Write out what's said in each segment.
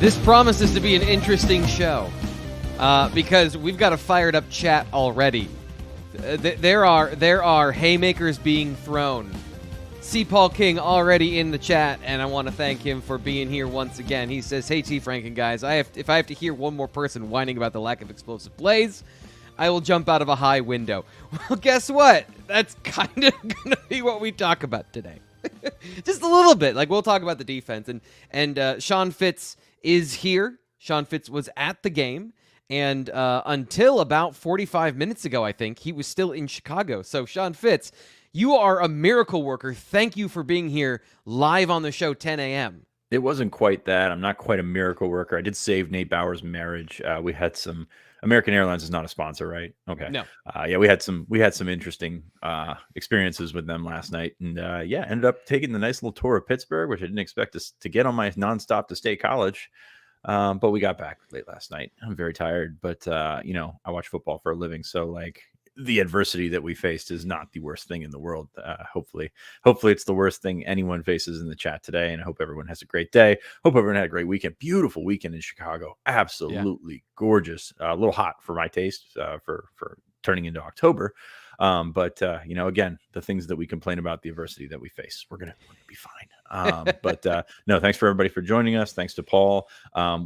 This promises to be an interesting show because we've got a fired up chat already. There are haymakers being thrown. C. Paul King already in the chat, and I want to thank him for being here once again. He says, "Hey T. Franken guys, if I have to hear one more person whining about the lack of explosive plays, I will jump out of a high window." Well, guess what? That's kind of going to be what we talk about today. Just a little bit. Like, we'll talk about the defense. And Sean Fitz is here. Sean Fitz was at the game. And until about 45 minutes ago, I think, he was still in Chicago. So, Sean Fitz, you are a miracle worker. Thank you for being here live on the show, 10 a.m. It wasn't quite that. I'm not quite a miracle worker. I did save Nate Bauer's marriage. We had some American Airlines is not a sponsor, right? Okay. No. Yeah, we had some interesting experiences with them last night, and ended up taking the nice little tour of Pittsburgh, which I didn't expect to get on my nonstop to State College. But we got back late last night. I'm very tired, but I watch football for a living, so like the adversity that we faced is not the worst thing in the world. Hopefully it's the worst thing anyone faces in the chat today. And I hope everyone has a great day. Hope everyone had a great weekend. Beautiful weekend in Chicago. Absolutely gorgeous. A little hot for my taste for turning into October. But again, the things that we complain about, the adversity that we face, we're gonna be fine. No, thanks for everybody for joining us. Thanks to Paul.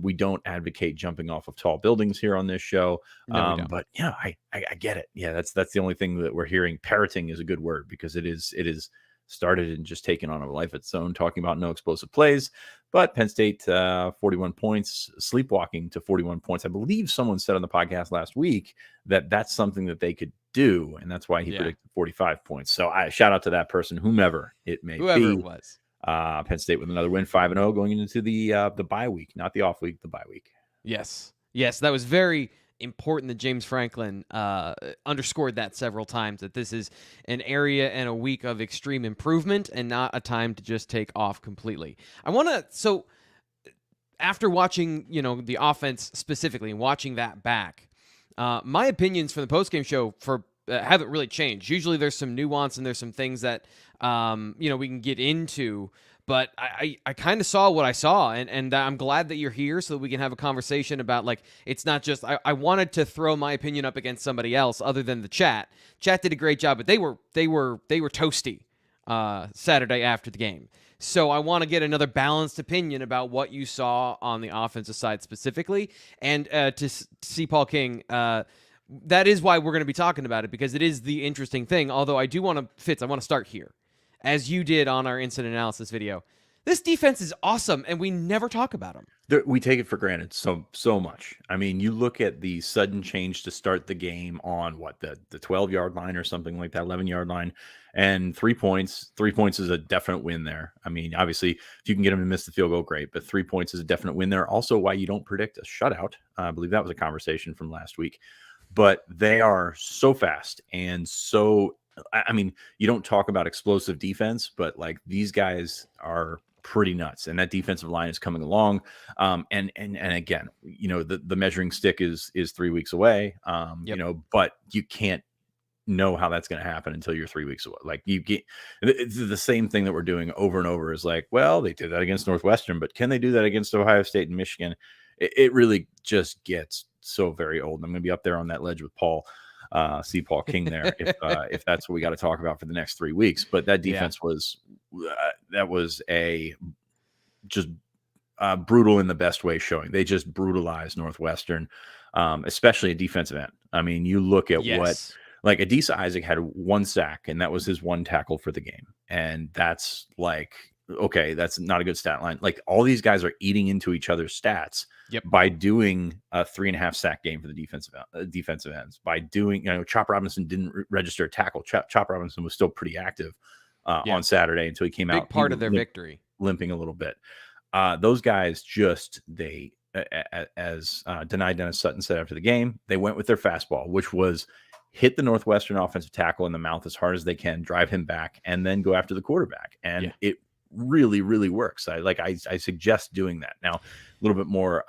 We don't advocate jumping off of tall buildings here on this show. No, we don't. But yeah, I get it. Yeah, that's the only thing that we're hearing. Parroting is a good word because it is started and just taken on a life of its own, talking about no explosive plays. But Penn State, 41 points, sleepwalking to 41 points. I believe someone said on the podcast last week that that's something that they could do, and that's why he predicted 45 points. So I shout out to that person, whomever it may be. Whoever it was. Penn State with another win, 5-0, going into the bye week, not the off week, the bye week. Yes, that was very important that James Franklin underscored that several times, that this is an area and a week of extreme improvement and not a time to just take off completely. So after watching, the offense specifically and watching that back, my opinions for the postgame show haven't really changed. Usually there's some nuance and there's some things that, we can get into. But I kind of saw what I saw, and I'm glad that you're here so that we can have a conversation about, like, it's not just I wanted to throw my opinion up against somebody else other than the chat. Chat did a great job, but they were toasty Saturday after the game. So I want to get another balanced opinion about what you saw on the offensive side specifically, and to see Paul King. That is why we're going to be talking about it, because it is the interesting thing. Although I want to start here. As you did on our incident analysis video, this defense is awesome, and we never talk about them. We take it for granted so much. I mean, you look at the sudden change to start the game on the 12-yard line or something like that, 11-yard line, and 3 points. 3 points is a definite win there. I mean, obviously, if you can get them to miss the field goal, great, but 3 points is a definite win there. Also, why you don't predict a shutout. I believe that was a conversation from last week. But they are so fast and so... I mean, you don't talk about explosive defense, but like these guys are pretty nuts, and that defensive line is coming along. And again, the measuring stick is 3 weeks away. But you can't know how that's going to happen until you're 3 weeks away. Like it's the same thing that we're doing over and over is like, well, they did that against Northwestern, but can they do that against Ohio State and Michigan? It really just gets so very old. I'm going to be up there on that ledge with Paul. See Paul King there if that's what we got to talk about for the next 3 weeks. But that defense was just brutal in the best way showing. They just brutalized Northwestern, especially a defensive end. I mean, you look at what, like, Adisa Isaac had 1 sack, and that was his 1 tackle for the game. And that's like, okay, that's not a good stat line. Like, all these guys are eating into each other's stats by doing a 3.5 sack game for the defensive ends. By doing, Chop Robinson didn't register a tackle. Chop Robinson was still pretty active on Saturday until he came out. Big part of their victory. Limping a little bit. Those guys as Denied Dennis Sutton said after the game, they went with their fastball, which was hit the Northwestern offensive tackle in the mouth as hard as they can, drive him back, and then go after the quarterback. And it really, really works. I suggest doing that. Now, a little bit more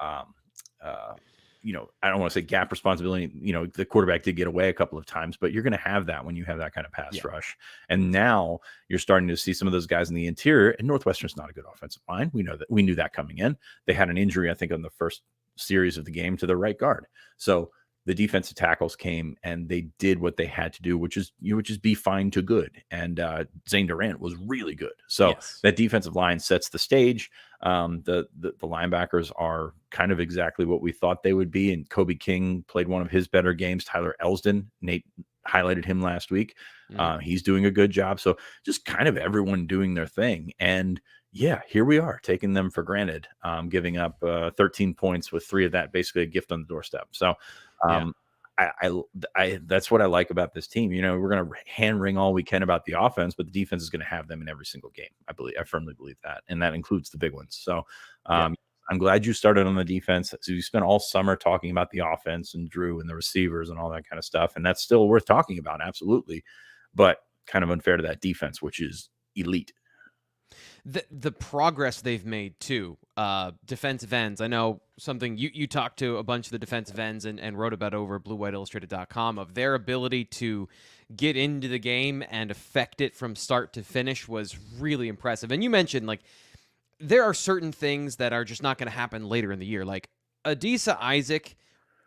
I don't want to say gap responsibility. The quarterback did get away a couple of times, but you're going to have that when you have that kind of pass rush. And now you're starting to see some of those guys in the interior, and Northwestern's not a good offensive line. We know that. We knew that coming in. They had an injury, I think, on the first series of the game to their right guard. So the defensive tackles came and they did what they had to do, which is be fine to good. And Zane Durant was really good. So that defensive line sets the stage. The linebackers are kind of exactly what we thought they would be. And Kobe King played one of his better games. Tyler Elsdon, Nate highlighted him last week. He's doing a good job. So just kind of everyone doing their thing. And yeah, here we are taking them for granted, giving up 13 points with 3 of that, basically a gift on the doorstep. So I that's what I like about this team. We're going to hand wring all we can about the offense, but the defense is going to have them in every single game. I firmly believe that. And that includes the big ones. So I'm glad you started on the defense. So you spent all summer talking about the offense and Drew and the receivers and all that kind of stuff. And that's still worth talking about. Absolutely. But kind of unfair to that defense, which is elite. The progress they've made too, defensive ends. I know something you talked to a bunch of the defensive ends and wrote about over at BlueWhiteIllustrated.com of their ability to get into the game and affect it from start to finish was really impressive. And you mentioned like there are certain things that are just not going to happen later in the year, like Adisa Isaac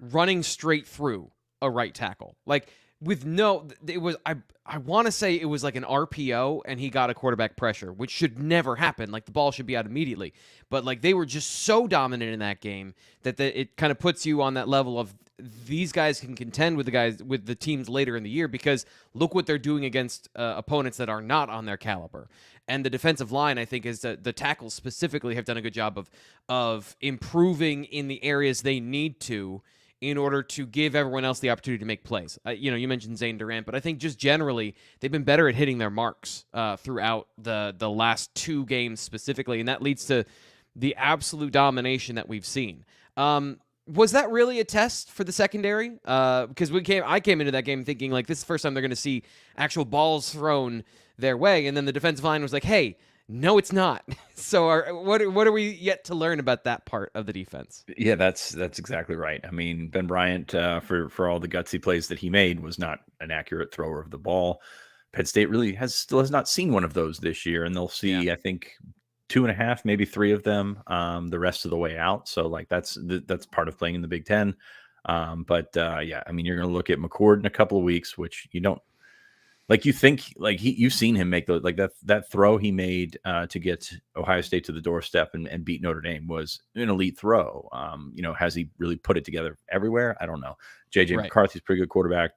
running straight through a right tackle, like. I want to say it was like an RPO and he got a quarterback pressure, which should never happen. Like the ball should be out immediately. But like they were just so dominant in that game that it kind of puts you on that level of these guys can contend with the teams later in the year because look what they're doing against opponents that are not on their caliber. And the defensive line, I think, is the tackles specifically have done a good job of improving in the areas they need to in order to give everyone else the opportunity to make plays. You mentioned Zane Durant, but I think just generally they've been better at hitting their marks throughout the last 2 games specifically, and that leads to the absolute domination that we've seen. Was that really a test for the secondary? Because I came into that game thinking like this is the first time they're going to see actual balls thrown their way, and then the defensive line was like, "Hey, no, it's not." So what are we yet to learn about that part of the defense? Yeah, that's exactly right. I mean, Ben Bryant, for all the gutsy plays that he made, was not an accurate thrower of the ball. Penn State really still has not seen one of those this year, and they'll see, I think, 2.5, maybe 3 of them the rest of the way out. So like that's part of playing in the Big Ten. But I mean, you're going to look at McCord in a couple of weeks, which you don't. Like you think, like you've seen him make those, like that throw he made to get Ohio State to the doorstep and beat Notre Dame was an elite throw. Has he really put it together everywhere? I don't know. JJ McCarthy's pretty good quarterback.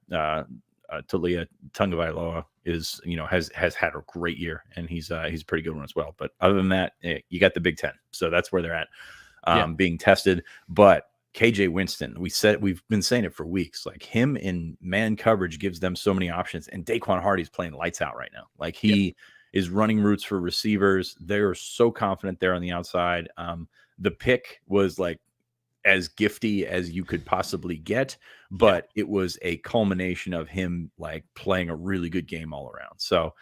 Talia Tungavailoa is, has had a great year, and he's a pretty good one as well. But other than that, you got the Big Ten, so that's where they're at, being tested. But KJ Winston, we've been saying it for weeks. Like him in man coverage gives them so many options, and Daquan Hardy's playing lights out right now. Like he is running routes for receivers. They're so confident there on the outside. The pick was like as gifty as you could possibly get, but it was a culmination of him like playing a really good game all around. So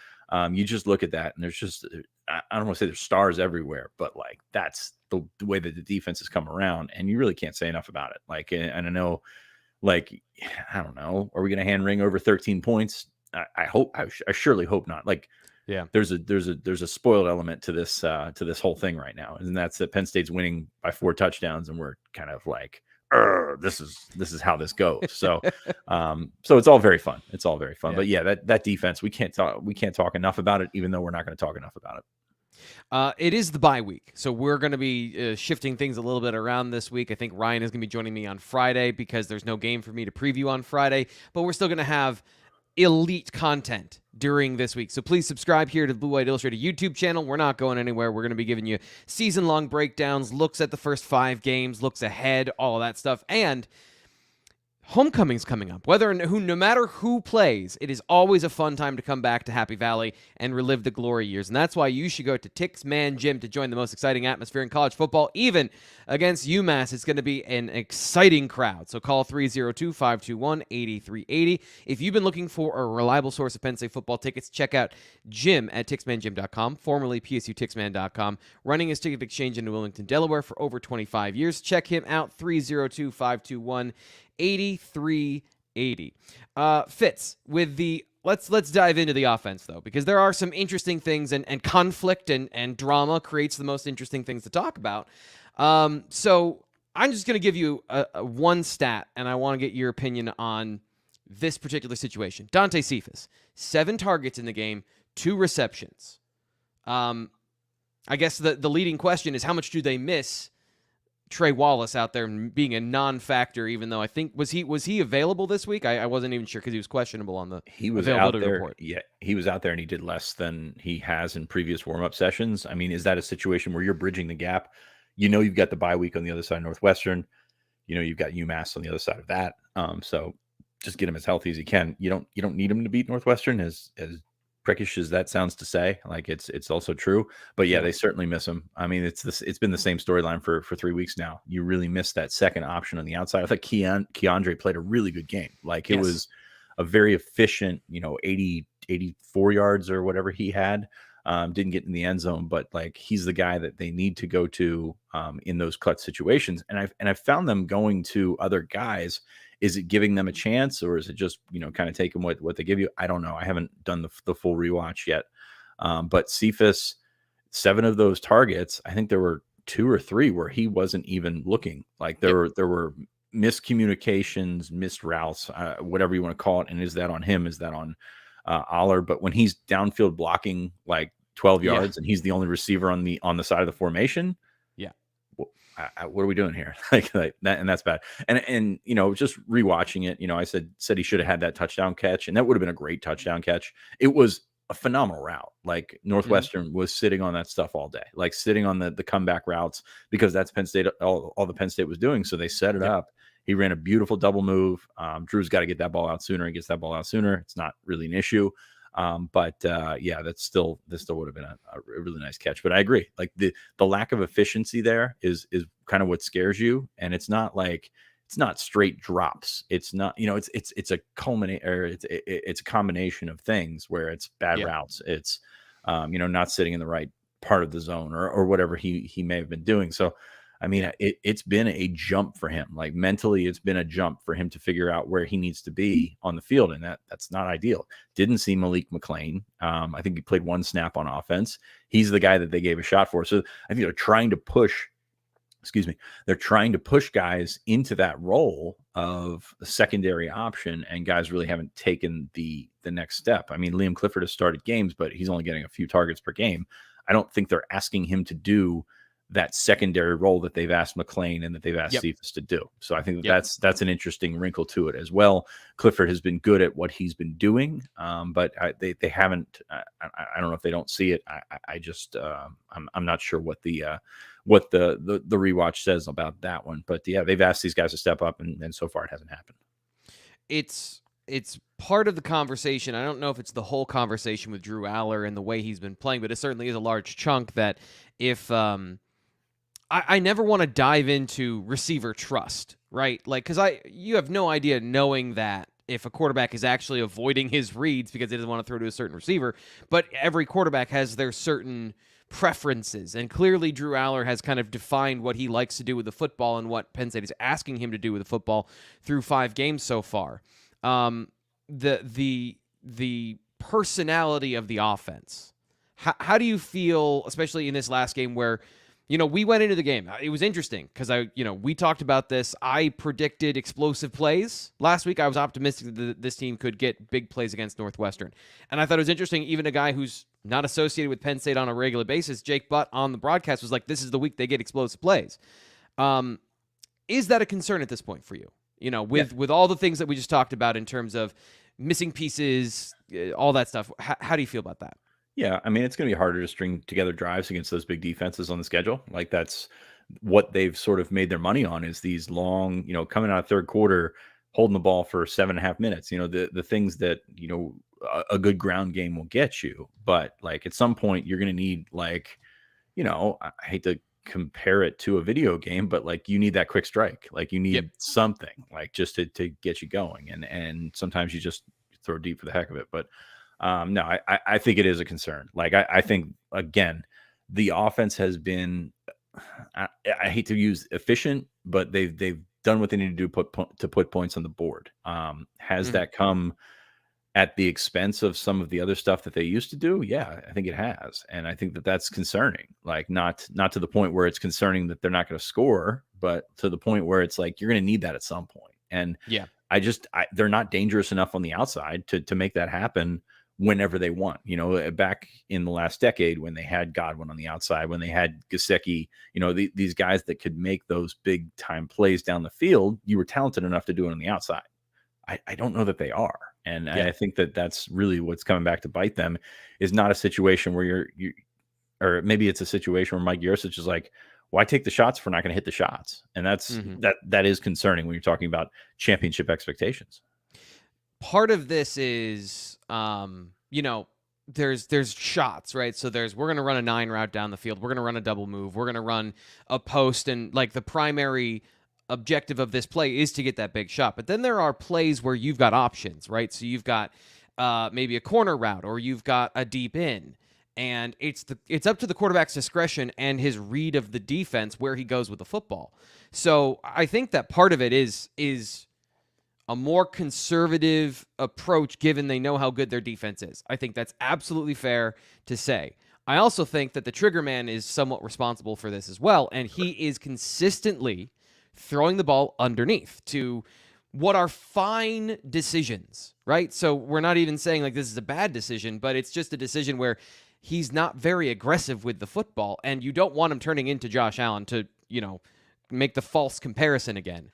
you just look at that, and there's just I don't want to say there's stars everywhere, but like that's the way that the defense has come around, and you really can't say enough about it. Like, and I know, like, I don't know, are we going to hand ring over 13 points? I surely hope not. Like, there's a spoiled element to this whole thing right now, and that's that Penn State's winning by 4 touchdowns, and we're kind of like, this is how this goes. So, so it's all very fun. It's all very fun. But yeah, that defense, we can't talk enough about it, even though we're not going to talk enough about it. It is the bye week, so we're going to be shifting things a little bit around this week. I think Ryan is going to be joining me on Friday because there's no game for me to preview on Friday, but we're still going to have elite content during this week. So please subscribe here to the Blue White Illustrated YouTube channel. We're not going anywhere. We're going to be giving you season-long breakdowns, looks at the first 5 games, looks ahead, all of that stuff. And Homecoming's coming up. No matter who plays, it is always a fun time to come back to Happy Valley and relive the glory years. And that's why you should go to Tixman Gym to join the most exciting atmosphere in college football. Even against UMass, it's going to be an exciting crowd. So call 302-521-8380. If you've been looking for a reliable source of Penn State football tickets, check out Gym at TixmanGym.com, formerly PSUTixman.com, running his ticket exchange in Wilmington, Delaware for over 25 years. Check him out, 302-521-8380. Fitz, with the let's dive into the offense though, because there are some interesting things, and conflict and drama creates the most interesting things to talk about. So I'm just going to give you a one stat, and I want to get your opinion on this particular situation. Dante Cephas, 7 targets in the game, 2 receptions. I guess the leading question is, how much do they miss Trey Wallace out there being a non-factor, even though I think was he available this week? I wasn't even sure because he was questionable on the availability report. Yeah, he was out there and he did less than he has in previous warm-up sessions. I mean, is that a situation where you're bridging the gap? You've got the bye week on the other side of Northwestern. You've got UMass on the other side of that. So just get him as healthy as you can. You don't need him to beat Northwestern, as prickish as that sounds to say. Like, it's also true, but yeah, they certainly miss him. I mean, it's been the same storyline for 3 weeks now. You really miss that second option on the outside. I thought Keandre played a really good game. Like, it was a very efficient, 84 yards or whatever he had. Didn't get in the end zone, but like, he's the guy that they need to go to in those clutch situations. And I've found them going to other guys. Is it giving them a chance, or is it just, kind of taking what they give you? I don't know. I haven't done the full rewatch yet. But Cephas, 7 of those targets, I think there were 2 or 3 where he wasn't even looking. Like, there were miscommunications, missed routes, whatever you want to call it. And is that on him? Is that on Allar? But when he's downfield blocking like 12 yards and he's the only receiver on the side of the formation, what are we doing here? like that, and that's bad. And just rewatching it, I said he should have had that touchdown catch, and that would have been a great touchdown catch. It was a phenomenal route. Like, Northwestern was sitting on that stuff all day, like sitting on the comeback routes, because that's Penn State, all the Penn State was doing. So they set it up. He ran a beautiful double move. Drew's got to get that ball out sooner. He gets that ball out sooner. It's not really an issue. But this still would have been a really nice catch. But I agree, like, the lack of efficiency there is kind of what scares you. And it's not straight drops. It's not, it's a it's a combination of things where it's bad routes. It's, not sitting in the right part of the zone or whatever he may have been doing. So, I mean, it's been a jump for him. Like, mentally, it's been a jump for him to figure out where he needs to be on the field, and that's not ideal. Didn't see Malik McLean. I think he played 1 snap on offense. He's the guy that they gave a shot for. So I think they're trying to push guys into that role of a secondary option, and guys really haven't taken the next step. I mean, Liam Clifford has started games, but he's only getting a few targets per game. I don't think they're asking him to do that secondary role that they've asked McLean and that they've asked Cephas to do. So I think that's an interesting wrinkle to it as well. Clifford has been good at what he's been doing, but they haven't. I don't know if they don't see it. I just I'm not sure what the rewatch says about that one. But yeah, they've asked these guys to step up, and so far it hasn't happened. It's part of the conversation. I don't know if it's the whole conversation with Drew Allar and the way he's been playing, but it certainly is a large chunk that if I never want to dive into receiver trust, right? Like, because you have no idea, knowing that if a quarterback is actually avoiding his reads because he doesn't want to throw to a certain receiver, but every quarterback has their certain preferences, and clearly Drew Allar has kind of defined what he likes to do with the football and what Penn State is asking him to do with the football through 5 games so far. The personality of the offense. How do you feel, especially in this last game where, we went into the game? It was interesting because we talked about this. I predicted explosive plays last week. I was optimistic that this team could get big plays against Northwestern. And I thought it was interesting, even a guy who's not associated with Penn State on a regular basis, Jake Butt on the broadcast, was like, this is the week they get explosive plays. Is that a concern at this point for you? With all the things that we just talked about in terms of missing pieces, all that stuff. How do you feel about that? Yeah, I mean, it's going to be harder to string together drives against those big defenses on the schedule. Like, that's what they've sort of made their money on, is these long, coming out of third quarter, holding the ball for 7.5 minutes. The things that a good ground game will get you. But like at some point, you're going to need like, I hate to compare it to a video game, but like you need that quick strike. Like you Yep. need something like just to get you going. And sometimes you just throw deep for the heck of it. But no, I think it is a concern. Like I think again, the offense has been, I hate to use efficient, but they've done what they need to do to put points on the board. Has that come at the expense of some of the other stuff that they used to do? Yeah, I think it has. And I think that that's concerning, like not to the point where it's concerning that they're not going to score, but to the point where it's like, you're going to need that at some point. And Yeah. they're not dangerous enough on the outside to make that happen whenever they want. Back in the last decade when they had Godwin on the outside, when they had Gesicki, these guys that could make those big time plays down the field, you were talented enough to do it on the outside. I don't know that they are. And I think that that's really what's coming back to bite them, is not a situation where or maybe it's a situation where Mike Yurcich is like, why take the shots if we're not going to hit the shots? And that's that is concerning when you're talking about championship expectations. Part of this is, there's shots, right? So we're going to run a 9 route down the field. We're going to run a double move. We're going to run a post. And like the primary objective of this play is to get that big shot. But then there are plays where you've got options, right? So you've got maybe a corner route, or you've got a deep in. And it's up to the quarterback's discretion and his read of the defense where he goes with the football. So I think that part of it is a more conservative approach, given they know how good their defense is. I think that's absolutely fair to say. I also think that the trigger man is somewhat responsible for this as well, and he is consistently throwing the ball underneath to what are fine decisions, right? So we're not even saying like this is a bad decision, but it's just a decision where he's not very aggressive with the football, and you don't want him turning into Josh Allen to, make the false comparison again.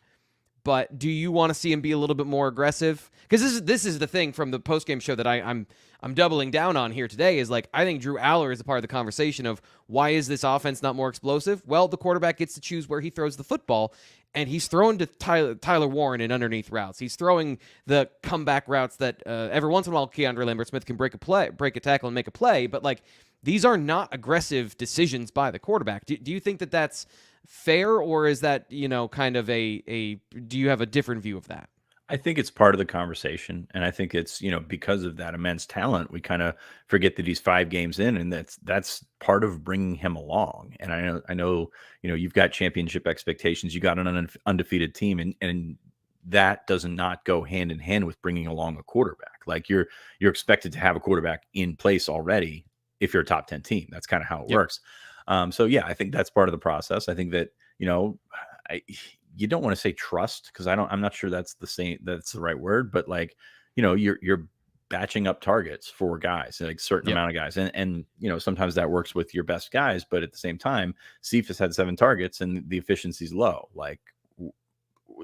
But do you want to see him be a little bit more aggressive? Because this is the thing from the postgame show that I'm doubling down on here today, is like, I think Drew Allar is a part of the conversation of why is this offense not more explosive? Well, the quarterback gets to choose where he throws the football, and he's throwing to Tyler Warren in underneath routes. He's throwing the comeback routes that every once in a while Keandre Lambert-Smith can break a tackle and make a play, but like these are not aggressive decisions by the quarterback. Do you think that that's fair, or is that, kind of do you have a different view of that? I think it's part of the conversation, and I think it's, because of that immense talent, we kind of forget that he's 5 games in, and that's part of bringing him along. And I know, you've got championship expectations, you got an undefeated team, and that does not go hand in hand with bringing along a quarterback. Like you're expected to have a quarterback in place already if you're a top 10 team. That's kind of how it works. So yeah, I think that's part of the process. I think that, you don't want to say trust, because I'm not sure that's the right word, but like, you're batching up targets for guys, like certain amount of guys. And, sometimes that works with your best guys, but at the same time, Cephas had 7 targets and the efficiency's low. Like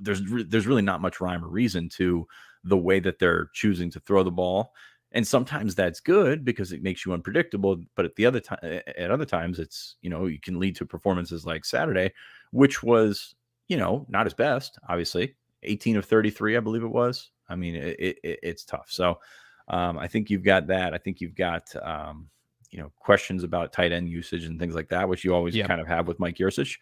there's really not much rhyme or reason to the way that they're choosing to throw the ball. And sometimes that's good because it makes you unpredictable. But at other times, it's, you can lead to performances like Saturday, which was, not his best, obviously. 18 of 33, I believe it was. I mean, it's tough. So I think you've got that. I think you've got, questions about tight end usage and things like that, which you always kind of have with Mike Yurcich.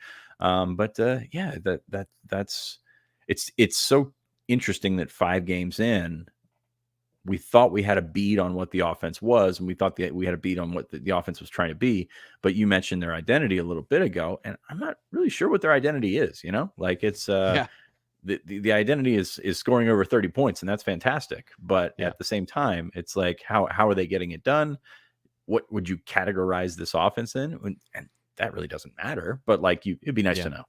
That's it's so interesting that 5 games in, we thought we had a beat on what the offense was, and we thought that we had a beat on what the offense was trying to be. But you mentioned their identity a little bit ago, and I'm not really sure what their identity is. Like it's the identity is scoring over 30 points, and that's fantastic. But at the same time, it's like how are they getting it done? What would you categorize this offense in? And that really doesn't matter. But like it'd be nice to know.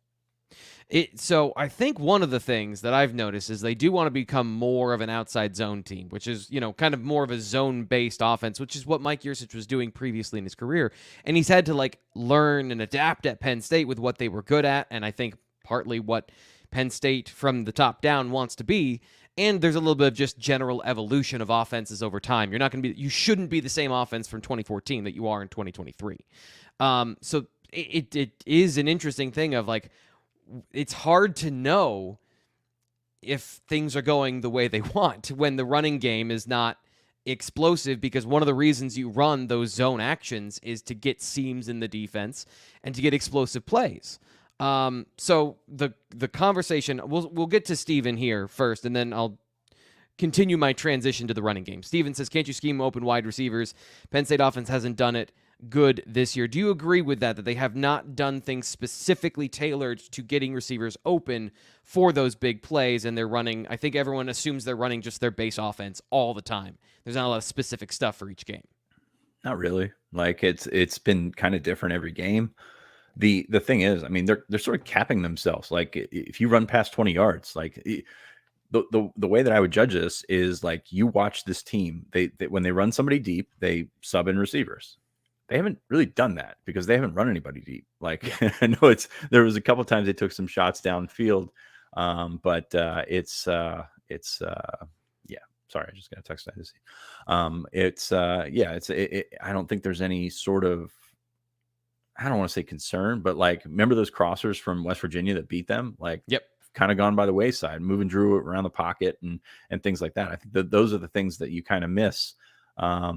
So I think one of the things that I've noticed is they do want to become more of an outside zone team, which is, kind of more of a zone-based offense, which is what Mike Yurcich was doing previously in his career. And he's had to like learn and adapt at Penn State with what they were good at, and I think partly what Penn State from the top down wants to be. And there's a little bit of just general evolution of offenses over time. You shouldn't be the same offense from 2014 that you are in 2023. So it is an interesting thing of like, it's hard to know if things are going the way they want when the running game is not explosive, because one of the reasons you run those zone actions is to get seams in the defense and to get explosive plays. So the conversation, we'll get to Steven here first, and then I'll continue my transition to the running game. Steven says, can't you scheme open wide receivers? Penn State offense hasn't done it good this year. Do you agree with that they have not done things specifically tailored to getting receivers open for those big plays, and they're running, I think everyone assumes they're running just their base offense all the time. There's not a lot of specific stuff for each game. Not really. Like it's been kind of different every game. The thing is, I mean, they're sort of capping themselves. Like if you run past 20 yards, like the way that I would judge this is like you watch this team. They when they run somebody deep, they sub in receivers. They haven't really done that because they haven't run anybody deep. Like I know there was a couple of times they took some shots downfield, but yeah. Sorry, I just got a text. I don't think there's any sort of, I don't want to say concern, but like remember those crossers from West Virginia that beat them? Like, yep. Kind of gone by the wayside, moving Drew around the pocket and things like that. I think that those are the things that you kind of miss. I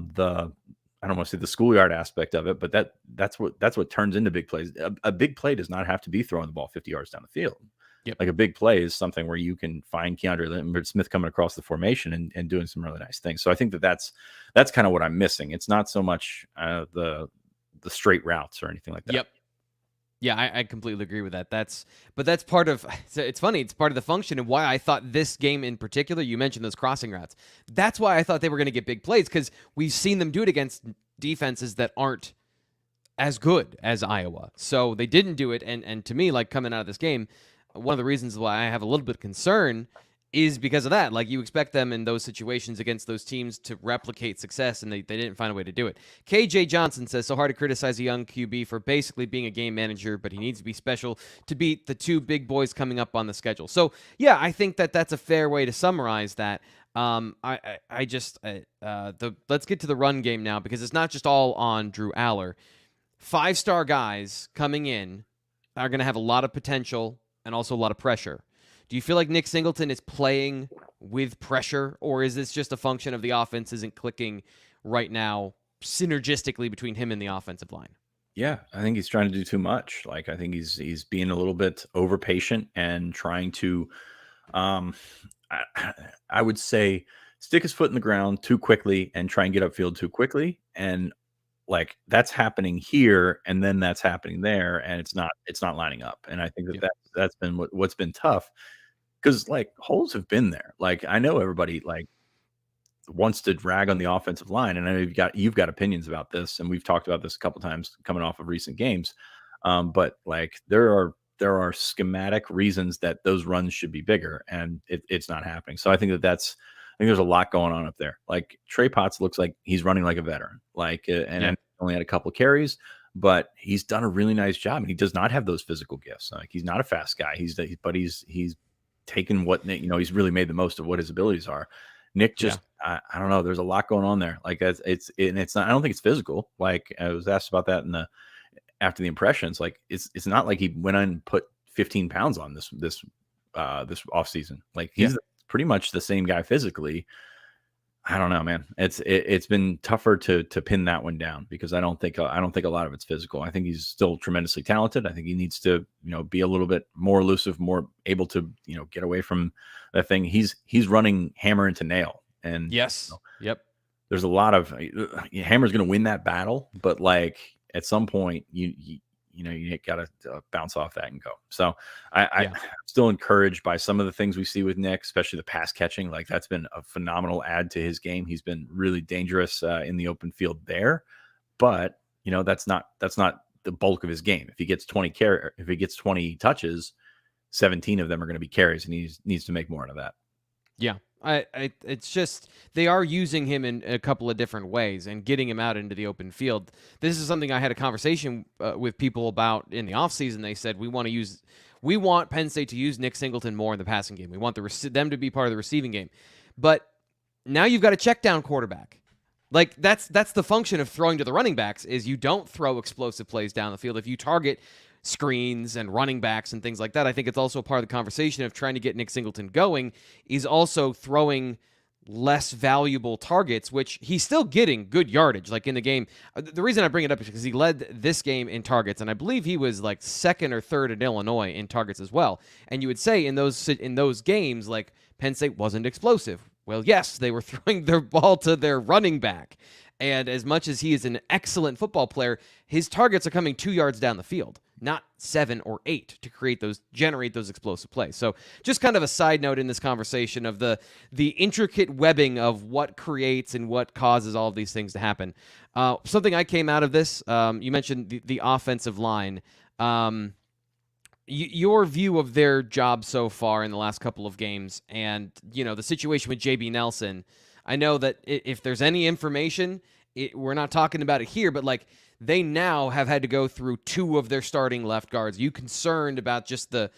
don't want to say the schoolyard aspect of it, but that's what turns into big plays. A big play does not have to be throwing the ball 50 yards down the field. Yep. Like a big play is something where you can find Keandre Lambert-Smith coming across the formation and doing some really nice things. So I think that's kind of what I'm missing. It's not so much the straight routes or anything like that. Yep. Yeah, I completely agree with that. That's part of, it's funny, it's part of the function and why I thought this game in particular, you mentioned those crossing routes. That's why I thought they were going to get big plays, because we've seen them do it against defenses that aren't as good as Iowa. So they didn't do it, and to me, like coming out of this game, one of the reasons why I have a little bit of concern is because of that. Like, you expect them in those situations against those teams to replicate success, and they didn't find a way to do it. KJ Johnson says, so hard to criticize a young QB for basically being a game manager, but he needs to be special to beat the two big boys coming up on the schedule. So, yeah, I think that's a fair way to summarize that. Let's get to the run game now, because it's not just all on Drew Allar. 5-star guys coming in are going to have a lot of potential and also a lot of pressure. Do you feel like Nick Singleton is playing with pressure, or is this just a function of the offense isn't clicking right now synergistically between him and the offensive line? Yeah, I think he's trying to do too much. Like, I think he's being a little bit over patient and trying to, I would say, stick his foot in the ground too quickly and try and get upfield too quickly. And like that's happening here, and then that's happening there, and it's not lining up. And I think that's been what's been tough. Because like holes have been there. Like I know everybody like wants to drag on the offensive line, and I know you've got opinions about this, and we've talked about this a couple times coming off of recent games. But like there are schematic reasons that those runs should be bigger, and it's not happening. So I think there's a lot going on up there. Like Trey Potts looks like he's running like a veteran. Like and only had a couple carries, but he's done a really nice job, and he does not have those physical gifts. Like he's not a fast guy. He's taken what, he's really made the most of what his abilities are. Nick just, I don't know. There's a lot going on there. Like it's not, I don't think it's physical. Like I was asked about that after the impressions, like it's not like he went on and put 15 pounds on this off season. Like he's pretty much the same guy physically. I don't know, man. It's been tougher to pin that one down, because I don't think a lot of it's physical. I think he's still tremendously talented. I think he needs to, be a little bit more elusive, more able to, get away from that thing. He's running hammer into nail, and yes, yep. There's a lot of Hammer's going to win that battle, but like at some point you got to bounce off that and go. So I'm still encouraged by some of the things we see with Nick, especially the pass catching. Like that's been a phenomenal add to his game. He's been really dangerous in the open field there, but that's not the bulk of his game. If he gets 20 touches, 17 of them are going to be carries, and he needs to make more out of that. Yeah. It's just they are using him in a couple of different ways and getting him out into the open field. This is something I had a conversation with people about in the offseason. They said we want Penn State to use Nick Singleton more in the passing game. We want them to be part of the receiving game. But now you've got a check down quarterback. Like that's the function of throwing to the running backs, is you don't throw explosive plays down the field. If you target screens and running backs and things like that. I think it's also part of the conversation of trying to get Nick Singleton going is also throwing less valuable targets, which he's still getting good yardage. Like in the game, the reason I bring it up is because he led this game in targets, and I believe he was like second or third in Illinois in targets as well. And you would say in those games, like Penn State wasn't explosive. Well, yes, they were throwing their ball to their running back. And as much as he is an excellent football player, his targets are coming 2 yards down the field, not 7 or 8 to generate those explosive plays. So just kind of a side note in this conversation of the intricate webbing of what creates and what causes all of these things to happen. Something I came out of this, you mentioned the offensive line. Your view of their job so far in the last couple of games and, the situation with JB Nelson. I know that if there's any information, we're not talking about it here, but like they now have had to go through 2 of their starting left guards. Are you concerned about just the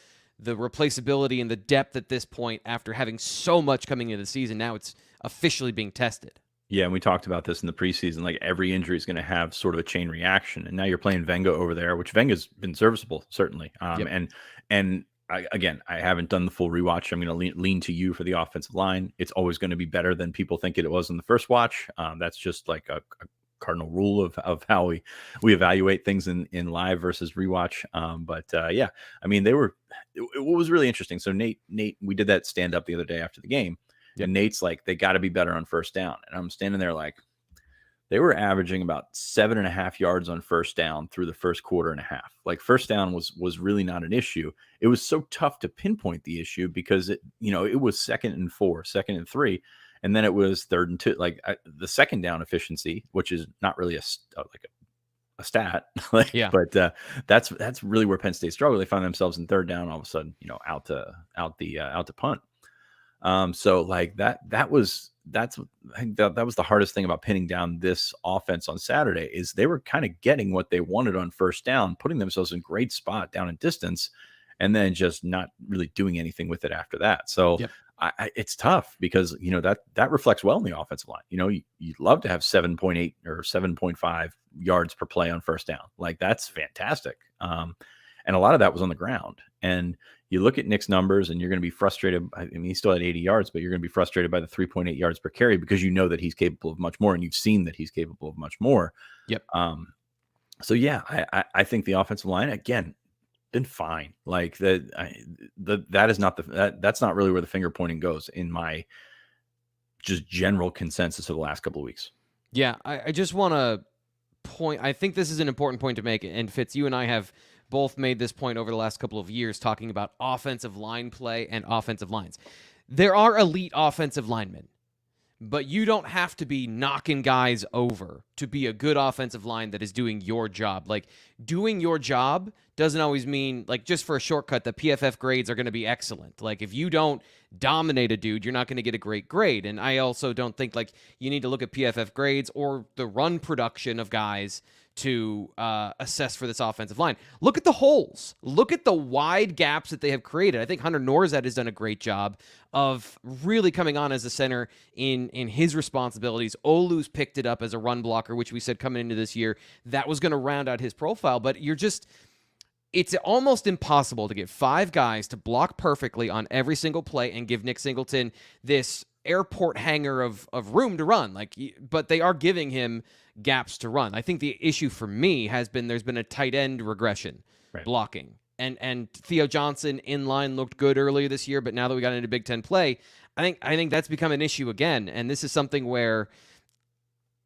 replaceability and the depth at this point after having so much coming into the season? Now it's officially being tested. Yeah, and we talked about this in the preseason. Like every injury is going to have sort of a chain reaction, and now you're playing Venga over there, which Venga's been serviceable certainly. Yep. And I haven't done the full rewatch. I'm going to lean to you for the offensive line. It's always going to be better than people think it was in the first watch. That's just like a cardinal rule of how we evaluate things in live versus rewatch. Yeah, I mean, it was really interesting. So Nate, we did that stand up the other day after the game. Yep. And Nate's like, they got to be better on first down. And I'm standing there like, they were averaging about 7.5 yards on first down through the first quarter and a half. Like first down was really not an issue. It was so tough to pinpoint the issue because it was 2nd and 4, 2nd and 3. And then it was 3rd and 2, like the second down efficiency, which is not really a stat. Yeah. But that's really where Penn State struggled. They found themselves in 3rd down, all of a sudden, out to punt. So like that was the hardest thing about pinning down this offense on Saturday is they were kind of getting what they wanted on first down, putting themselves in great spot down in distance, and then just not really doing anything with it after that. So yep. It's tough because, that reflects well in the offensive line. You'd love to have 7.8 or 7.5 yards per play on first down. Like that's fantastic. And a lot of that was on the ground. And you look at Nick's numbers and you're going to be frustrated. I mean, he still had 80 yards, but you're going to be frustrated by the 3.8 yards per carry because you know that he's capable of much more and you've seen that he's capable of much more. Yep. So yeah, I think the offensive line, again, been fine. Like that's not really where the finger pointing goes in my just general consensus of the last couple of weeks. Yeah. I just want to point, I think this is an important point to make. And Fitz, you and I have both made this point over the last couple of years talking about offensive line play and offensive lines. There are elite offensive linemen, but you don't have to be knocking guys over to be a good offensive line that is doing your job. Like doing your job doesn't always mean like just for a shortcut, the PFF grades are going to be excellent. Like if you don't dominate a dude, you're not going to get a great grade. And I also don't think like you need to look at PFF grades or the run production of guys to assess for this offensive line. Look at the holes. Look at the wide gaps that they have created. I think Hunter Norzad has done a great job of really coming on as a center in his responsibilities. Olu's picked it up as a run blocker, which we said coming into this year that was going to round out his profile. But it's almost impossible to get 5 guys to block perfectly on every single play and give Nick Singleton this airport hangar of room to run. But they are giving him gaps to run. I think the issue for me has been there's been a tight end regression blocking. And Theo Johnson in line looked good earlier this year, but now that we got into Big Ten play, I think that's become an issue again. And this is something where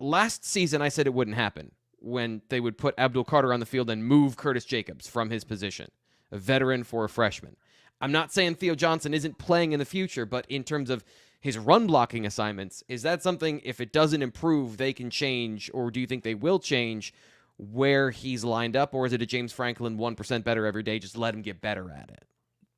last season I said it wouldn't happen when they would put Abdul Carter on the field and move Curtis Jacobs from his position, a veteran for a freshman. I'm not saying Theo Johnson isn't playing in the future, but in terms of his run blocking assignments, is that something, if it doesn't improve, they can change, or do you think they will change where he's lined up, or is it a James Franklin 1% better every day, just let him get better at it?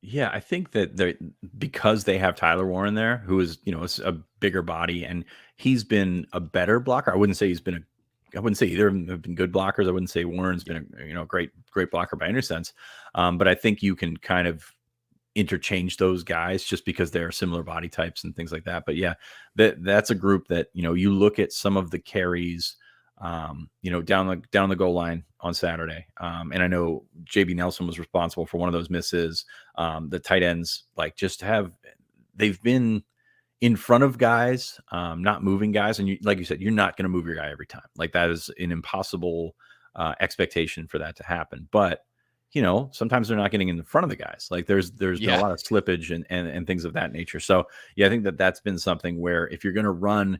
Yeah, I think that because they have Tyler Warren there, who is, a bigger body, and he's been a better blocker. I wouldn't say either of them have been good blockers. I wouldn't say Warren's been a great blocker by any sense. But I think you can kind of interchange those guys just because they're similar body types and things like that. But yeah, that's a group that, you look at some of the carries down the goal line on Saturday. And I know JB Nelson was responsible for one of those misses. The tight ends, they've been in front of guys, not moving guys. And like you said, you're not going to move your guy every time. Like, that is an impossible expectation for that to happen. But, sometimes they're not getting in front of the guys. Like, there's been a lot of slippage and things of that nature. So yeah, I think that's been something where if you're going to run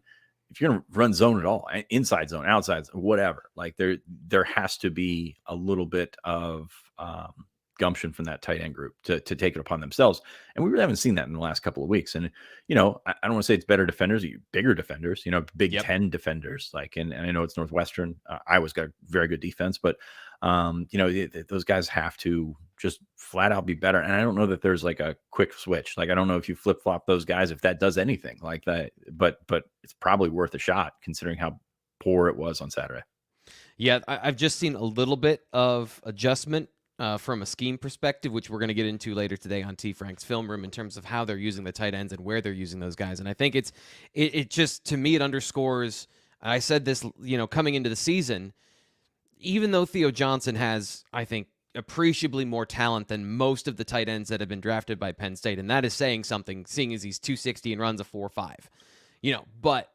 zone at all, inside zone, outside zone, whatever, like there has to be a little bit of gumption from that tight end group to take it upon themselves. And we really haven't seen that in the last couple of weeks. And, I don't want to say it's better defenders, bigger defenders, Big Ten defenders, and I know it's Northwestern. Iowa's got a very good defense, but, those guys have to just flat out be better. And I don't know that there's like a quick switch. Like, I don't know if you flip flop those guys, if that does anything like that, but it's probably worth a shot considering how poor it was on Saturday. Yeah. I've just seen a little bit of adjustment from a scheme perspective, which we're going to get into later today on T. Frank's Film Room in terms of how they're using the tight ends and where they're using those guys. And I think it just, to me, it underscores, I said this, coming into the season, even though Theo Johnson has, I think, appreciably more talent than most of the tight ends that have been drafted by Penn State. And that is saying something, seeing as he's 260 and runs a 4.5, but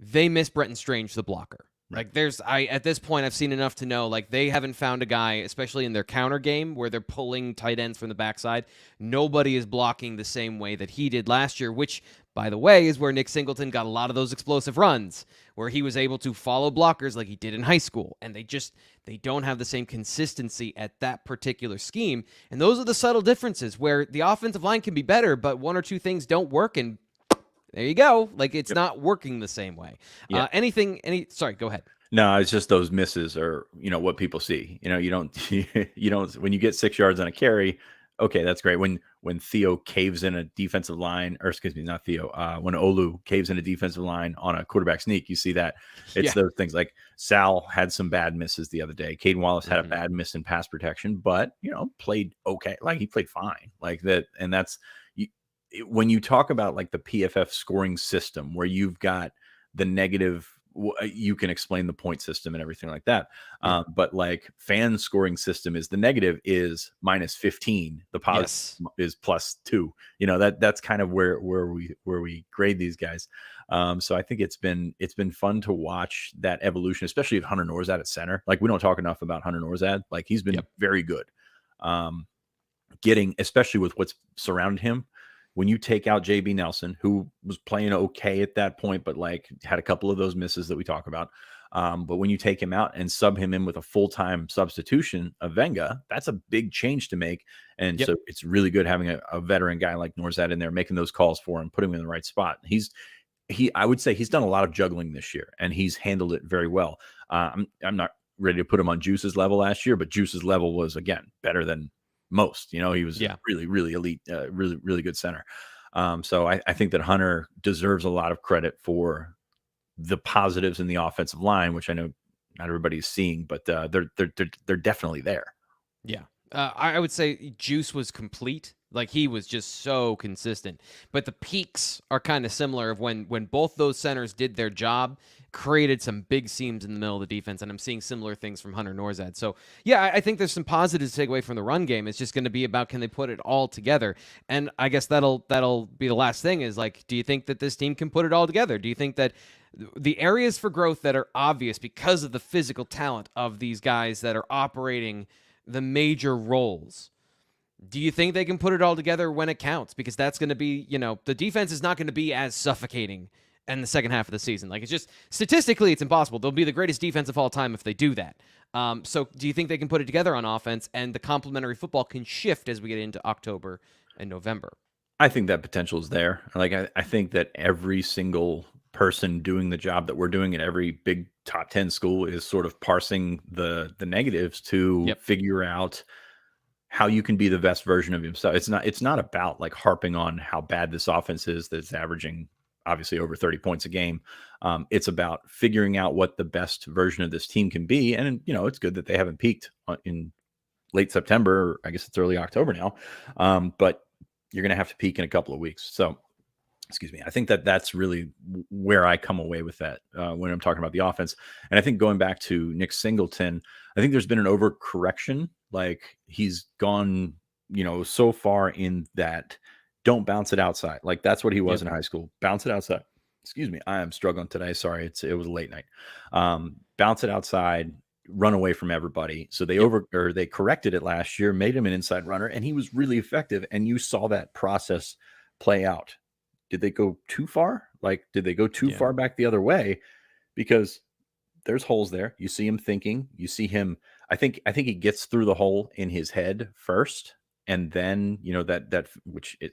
they miss Brenton Strange, the blocker. Right. Like, at this point, I've seen enough to know, like, they haven't found a guy, especially in their counter game where they're pulling tight ends from the backside. Nobody is blocking the same way that he did last year, which, by the way, is where Nick Singleton got a lot of those explosive runs, where he was able to follow blockers like he did in high school. And they don't have the same consistency at that particular scheme. And those are the subtle differences where the offensive line can be better, but one or two things don't work, and there you go. Like, it's not working the same way. Yeah. Sorry, go ahead. No, it's just those misses are, what people see. You don't when you get 6 yards on a carry, okay, that's great. When Theo caves in a defensive line, or excuse me, not Theo, when Olu caves in a defensive line on a quarterback sneak, you see that. It's those things. Like, Sal had some bad misses the other day. Caden Wallace had a bad miss in pass protection, but, played okay. Like, he played fine. Like that. And that's, when you talk about like the PFF scoring system where you've got the negative, you can explain the point system and everything like that. But like, fan scoring system is the negative is -15. The positive is +2. That's kind of where we grade these guys. So I think it's been fun to watch that evolution, especially with Hunter Norzad at center. Like, we don't talk enough about Hunter Norzad. Like, he's been very good. Getting, especially with what's surrounded him. When you take out JB Nelson, who was playing okay at that point, but like had a couple of those misses that we talk about. But when you take him out and sub him in with a full-time substitution of Venga, that's a big change to make. And so it's really good having a veteran guy like Norzad in there, making those calls for him, putting him in the right spot. I would say he's done a lot of juggling this year, and he's handled it very well. I'm not ready to put him on Juice's level last year, but Juice's level was, again, better than most. He was really, really elite, really, really good center. So I think that Hunter deserves a lot of credit for the positives in the offensive line, which I know not everybody's seeing, but they're definitely there. Yeah. I would say Juice was complete. Like, he was just so consistent. But the peaks are kind of similar of when both those centers did their job, created some big seams in the middle of the defense, and I'm seeing similar things from Hunter Norzad. So, yeah, I think there's some positives to take away from the run game. It's just going to be about, can they put it all together? And I guess that'll be the last thing is, like, do you think that this team can put it all together? Do you think that the areas for growth that are obvious because of the physical talent of these guys that are operating the major roles, do you think they can put it all together when it counts? Because that's going to be, the defense is not going to be as suffocating in the second half of the season. Like, it's just, statistically, it's impossible. They'll be the greatest defense of all time if they do that. So do you think they can put it together on offense, and the complementary football can shift as we get into October and November? I think that potential is there. Like, I think that every single person doing the job that we're doing at every big top 10 school is sort of parsing the negatives to figure out how you can be the best version of himself. It's not about like harping on how bad this offense is that's averaging obviously over 30 points a game. It's about figuring out what the best version of this team can be. And, it's good that they haven't peaked in late September, or I guess it's early October now. But you're going to have to peak in a couple of weeks. So excuse me. I think that's really where I come away with that when I'm talking about the offense. And I think going back to Nick Singleton, I think there's been an overcorrection. Like he's gone, so far in that don't bounce it outside. Like that's what he was in high school. Bounce it outside. Excuse me. I am struggling today. Sorry. It was a late night. Bounce it outside, run away from everybody. So they corrected it last year, made him an inside runner, and he was really effective. And you saw that process play out. Did they go too far? Like, did they go too far back the other way? Because there's holes there. You see him thinking. You see him. I think he gets through the hole in his head first, and then that which is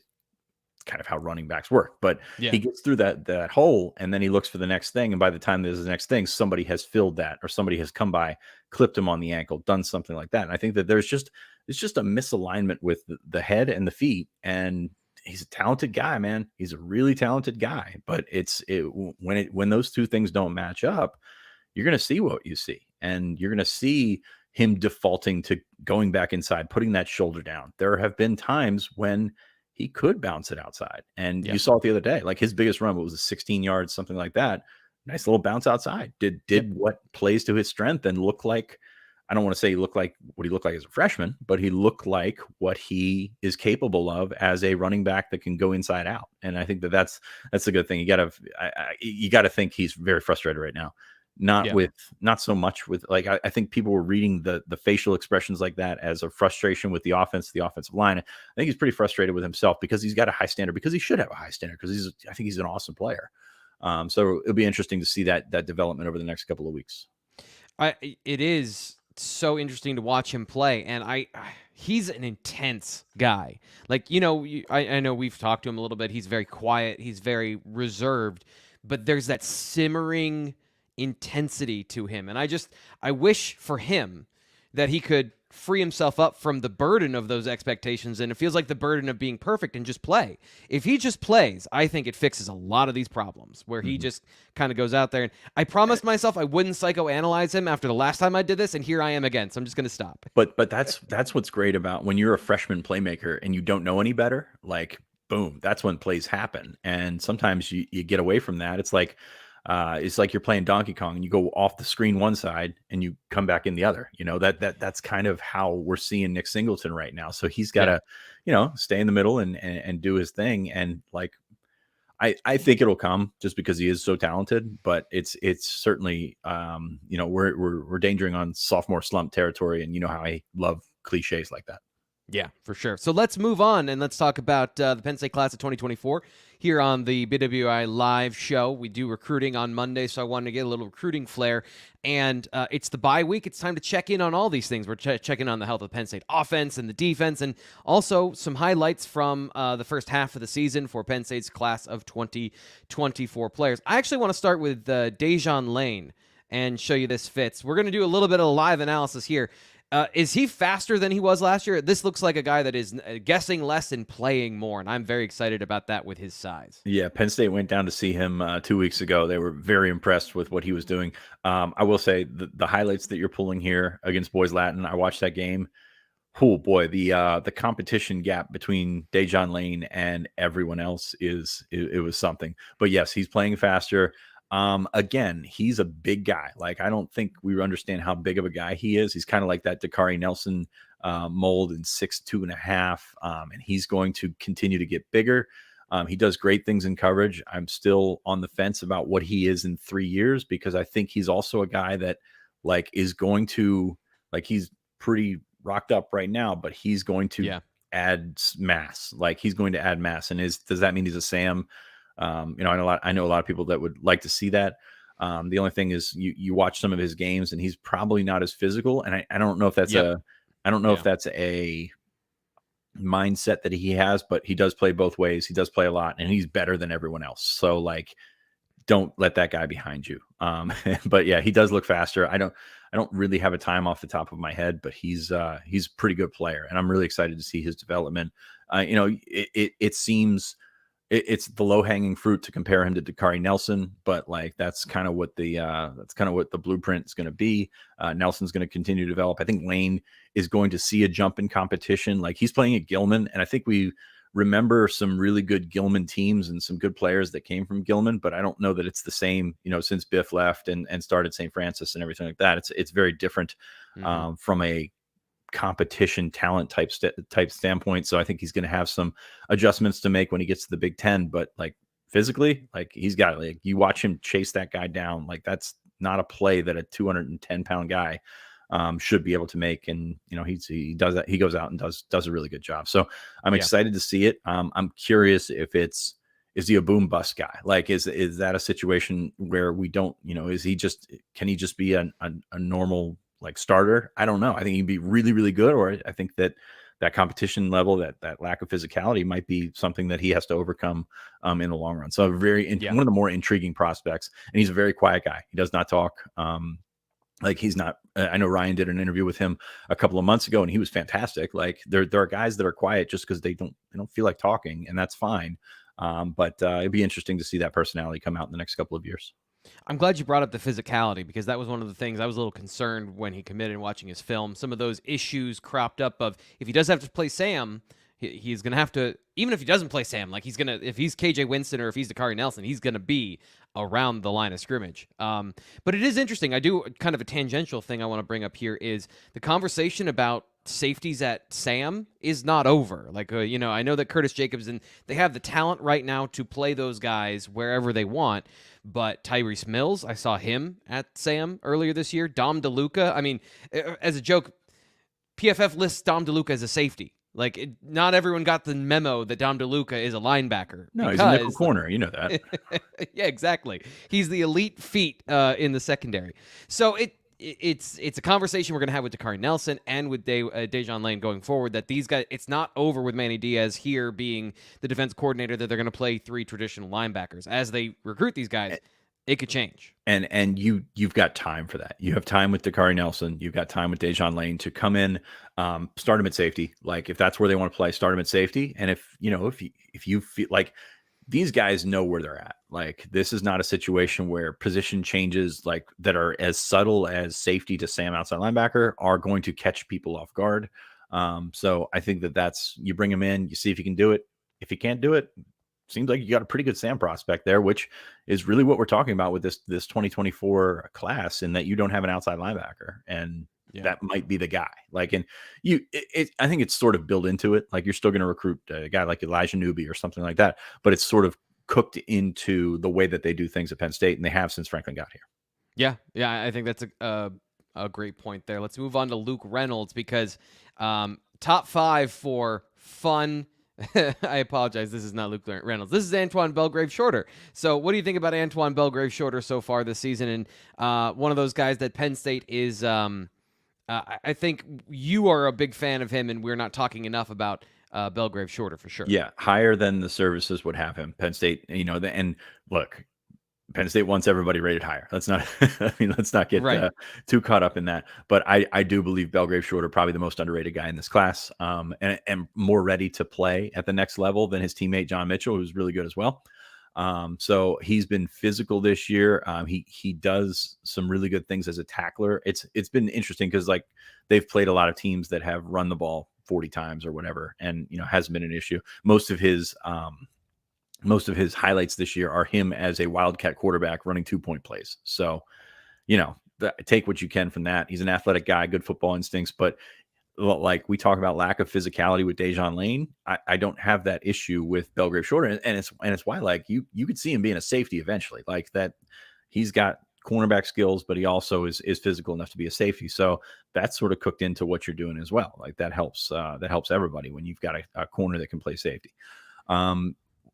kind of how running backs work. But he gets through that hole, and then he looks for the next thing. And by the time there's the next thing, somebody has filled that, or somebody has come by, clipped him on the ankle, done something like that. And I think that it's just a misalignment with the head and the feet. And he's a talented guy, man. He's a really talented guy. But when those two things don't match up, you're going to see what you see, and you're going to see him defaulting to going back inside, putting that shoulder down. There have been times when he could bounce it outside, and you saw it the other day. Like his biggest run was 16 yards, something like that. Nice little bounce outside. Did what plays to his strength and look like. I don't want to say he looked like what he looked like as a freshman, but he looked like what he is capable of as a running back that can go inside out. And I think that's a good thing. You got to think he's very frustrated right now. Not so much with like, I think people were reading the facial expressions like that as a frustration with the offensive line. I think he's pretty frustrated with himself because he's got a high standard, because he should have a high standard, because I think he's an awesome player. So it'll be interesting to see that development over the next couple of weeks. It is so interesting to watch him play, and he's an intense guy. Like, I know we've talked to him a little bit. He's very quiet. He's very reserved, but there's that simmering intensity to him. And I wish for him that he could free himself up from the burden of those expectations. And it feels like the burden of being perfect and just play. If he just plays, I think it fixes a lot of these problems where he just kind of goes out there. And I promised myself I wouldn't psychoanalyze him after the last time I did this. And here I am again. So I'm just going to stop. But that's what's great about when you're a freshman playmaker and you don't know any better, like boom, that's when plays happen. And sometimes you get away from that. It's like you're playing Donkey Kong and you go off the screen one side and you come back in the other. That's kind of how we're seeing Nick Singleton right now. So he's got to, stay in the middle and do his thing. And like, I think it'll come just because he is so talented, but it's certainly, we're endangering on sophomore slump territory. And you know how I love cliches like that. Yeah, for sure. So let's move on and let's talk about the Penn State class of 2024 here on the BWI live show. We do recruiting on Monday, so I wanted to get a little recruiting flair. And it's the bye week. It's time to check in on all these things. We're checking on the health of the Penn State offense and the defense, and also some highlights from the first half of the season for Penn State's class of 2024 players. I actually want to start with Dejan Lane and show you this Fitz. We're going to do a little bit of live analysis here. Is he faster than he was last year? This looks like a guy that is guessing less and playing more, and I'm very excited about that with his size. Yeah, Penn State went down to see him 2 weeks ago. They were very impressed with what he was doing. I will say the highlights that you're pulling here against Boys Latin, I watched that game. Oh boy, the competition gap between Dejan Lane and everyone else it was something. But yes, he's playing faster. Again, he's a big guy. Like, I don't think we understand how big of a guy he is. He's kind of like that Dakari Nelson mold in 6'2.5". And he's going to continue to get bigger. He does great things in coverage. I'm still on the fence about what he is in 3 years, because I think he's also a guy that is going to, he's pretty rocked up right now, but he's going to add mass. He's going to add mass. And does that mean he's a Sam? I know a lot of people that would like to see that. The only thing is you watch some of his games and he's probably not as physical. And I don't know if that's if that's a mindset that he has, but he does play both ways. He does play a lot and he's better than everyone else. So don't let that guy behind you. But yeah, he does look faster. I don't really have a time off the top of my head, but he's a pretty good player and I'm really excited to see his development. It seems it's the low hanging fruit to compare him to Dakari Nelson, but that's kind of what the blueprint is going to be. Nelson's going to continue to develop. I think Lane is going to see a jump in competition. He's playing at Gilman, and I think we remember some really good Gilman teams and some good players that came from Gilman, but I don't know that it's the same, since Biff left and started St. Francis and everything like that. It's very different from a competition talent type standpoint. So I think he's going to have some adjustments to make when he gets to the Big Ten, but like physically, like he's got, like, you watch him chase that guy down. Like that's not a play that a 210-pound guy should be able to make. And, he does that. He goes out and does a really good job. So I'm excited to see it. I'm curious if is he a boom bust guy? Like, is that a situation where we don't, can he just be a normal, like, starter? I don't know. I think he'd be really, really good. Or I think that competition level, that lack of physicality might be something that he has to overcome in the long run. So one of the more intriguing prospects, and he's a very quiet guy. He does not talk. Like he's not, I know Ryan did an interview with him a couple of months ago and he was fantastic. Like there are guys that are quiet just because they don't feel like talking, and that's fine. But it'd be interesting to see that personality come out in the next couple of years. I'm glad you brought up the physicality, because that was one of the things I was a little concerned when he committed and watching his film. Some of those issues cropped up of, if he does have to play Sam, he's going to have to, even if he doesn't play Sam, like if he's KJ Winston or if he's Dakari Nelson, he's going to be around the line of scrimmage. But it is interesting. I do kind of a tangential thing I want to bring up here is the conversation about safeties at Sam is not over. Like, I know that Curtis Jacobs, and they have the talent right now to play those guys wherever they want. But Tyrese Mills, I saw him at Sam earlier this year. Dom DeLuca. I mean, as a joke, PFF lists Dom DeLuca as a safety. Like, not everyone got the memo that Dom DeLuca is a linebacker. No, he's a nickel corner. You know that. Yeah, exactly. He's the elite feat in the secondary. So it's a conversation we're going to have with Dakari Nelson and with Dejon Lane going forward, that these guys, it's not over with Manny Diaz here being the defense coordinator, that they're going to play 3 traditional linebackers. As they recruit these guys, it could change. And you've got time for that. You have time with Dakari Nelson. You've got time with Dejon Lane to come in, start him at safety. Like, if that's where they want to play, start him at safety. And if you feel like these guys know where they're at, like, this is not a situation where position changes like that are as subtle as safety to Sam outside linebacker are going to catch people off guard. So I think that's, you bring him in, you see if you can do it. If you can't do it, seems like you got a pretty good Sam prospect there, which is really what we're talking about with this 2024 class, in that you don't have an outside linebacker, and that might be the guy. Like, and I think it's sort of built into it. Like, you're still going to recruit a guy like Elijah Newby or something like that, but it's sort of cooked into the way that they do things at Penn State, and they have since Franklin got here. Yeah, I think that's a great point there. Let's move on to Luke Reynolds, because top 5 for fun. I apologize. This is not Luke Reynolds. This is Antoine Belgrave Shorter. So what do you think about Antoine Belgrave Shorter so far this season? And one of those guys that Penn State is, I think you are a big fan of him, and we're not talking enough about Belgrave Shorter for sure. Yeah, higher than the services would have him. Penn State, and look, Penn State wants everybody rated higher. Let's not, let's not get too caught up in that. But I do believe Belgrave Shorter, probably the most underrated guy in this class, and more ready to play at the next level than his teammate John Mitchell, who's really good as well. So he's been physical this year. He does some really good things as a tackler. It's been interesting because, like, they've played a lot of teams that have run the ball 40 times or whatever, and hasn't been an issue. Most of his highlights this year are him as a Wildcat quarterback running 2-point plays. So, take what you can from that. He's an athletic guy, good football instincts, but like we talk about lack of physicality with Dejon Lane, I don't have that issue with Belgrave Shorter. And it's why, like, you could see him being a safety eventually, like that. He's got cornerback skills, but he also is physical enough to be a safety. So that's sort of cooked into what you're doing as well. Like, that helps everybody when you've got a corner that can play safety.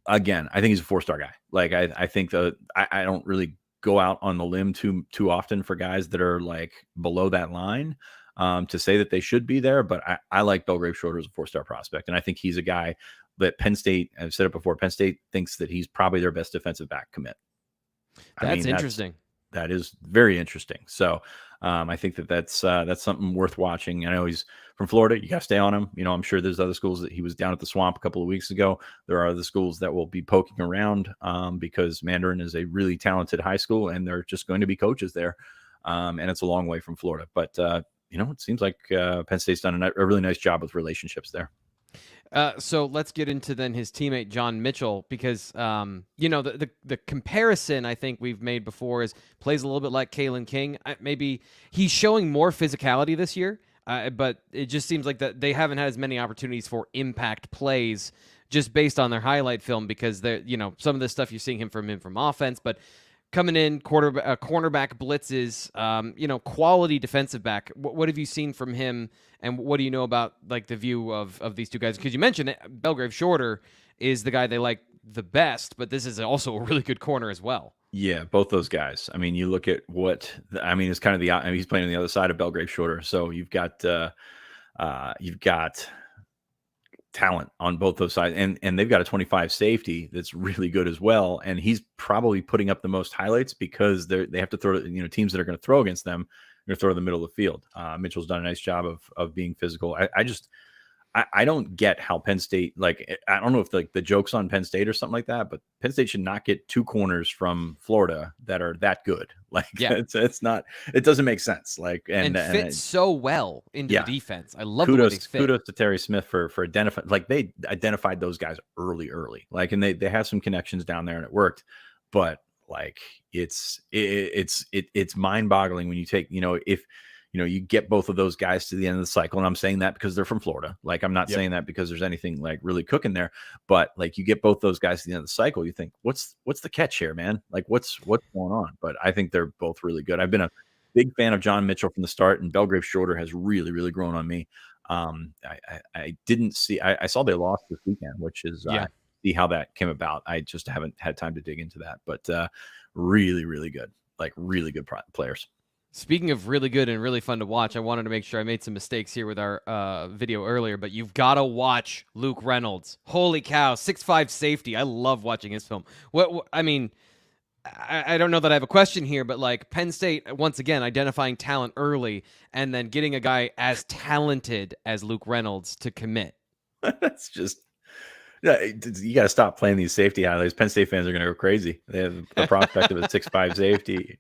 Again, I think he's a 4-star guy. Like, I think I don't really go out on the limb too often for guys that are like below that line to say that they should be there. But I like Belgrave Shorter as a 4-star prospect. And I think he's a guy that Penn State, I've said it before, Penn State thinks that he's probably their best defensive back commit. That's interesting. That is very interesting. So I think that's something worth watching. I know he's from Florida. You got to stay on him. I'm sure there's other schools that he was down at the Swamp a couple of weeks ago. There are other schools that will be poking around because Mandarin is a really talented high school, and they're just going to be coaches there. And it's a long way from Florida. But, it seems like Penn State's done a really nice job with relationships there. So let's get into then his teammate John Mitchell, because the comparison I think we've made before is plays a little bit like Kalen King. Maybe he's showing more physicality this year, but it just seems like that they haven't had as many opportunities for impact plays just based on their highlight film, because they're some of the stuff you're seeing him from offense, but coming in cornerback blitzes, quality defensive back. What have you seen from him, and what do you know about like the view of these two guys? Because you mentioned Belgrave Shorter is the guy they like the best, but this is also a really good corner as well. Yeah, both those guys. I mean, you look at it's kind of he's playing on the other side of Belgrave Shorter, so you've got talent on both those sides, and they've got a 25 safety that's really good as well, and he's probably putting up the most highlights because they have to throw, teams that are going to throw against them are going to throw in the middle of the field. Mitchell's done a nice job of being physical. I don't get how Penn State, like, I don't know if like the joke's on Penn State or something like that, but Penn State should not get two corners from Florida that are that good. Like, yeah, it's not, it doesn't make sense. Like, and fits so well into the defense. I love the way they fit. Kudos to Terry Smith for identifying, like they identified those guys early. Like, and they had some connections down there and it worked, but like, it's mind boggling when you take, if, you get both of those guys to the end of the cycle. And I'm saying that because they're from Florida. Like, I'm not saying that because there's anything like really cooking there, but like you get both those guys to the end of the cycle, you think, what's the catch here, man? Like what's going on? But I think they're both really good. I've been a big fan of John Mitchell from the start, and Belgrave Shorter has really, really grown on me. I didn't see, I saw they lost this weekend, which is, see how that came about. I just haven't had time to dig into that, but really, really good, like really good players. Speaking of really good and really fun to watch, I wanted to make sure I made some mistakes here with our video earlier, but you've got to watch Luke Reynolds. Holy cow, 6'5" safety. I love watching his film. I mean, I don't know that I have a question here, but like Penn State, once again, identifying talent early and then getting a guy as talented as Luke Reynolds to commit. That's just... you got to stop playing these safety highlights. Penn State fans are going to go crazy. They have the prospect of a 6'5" safety.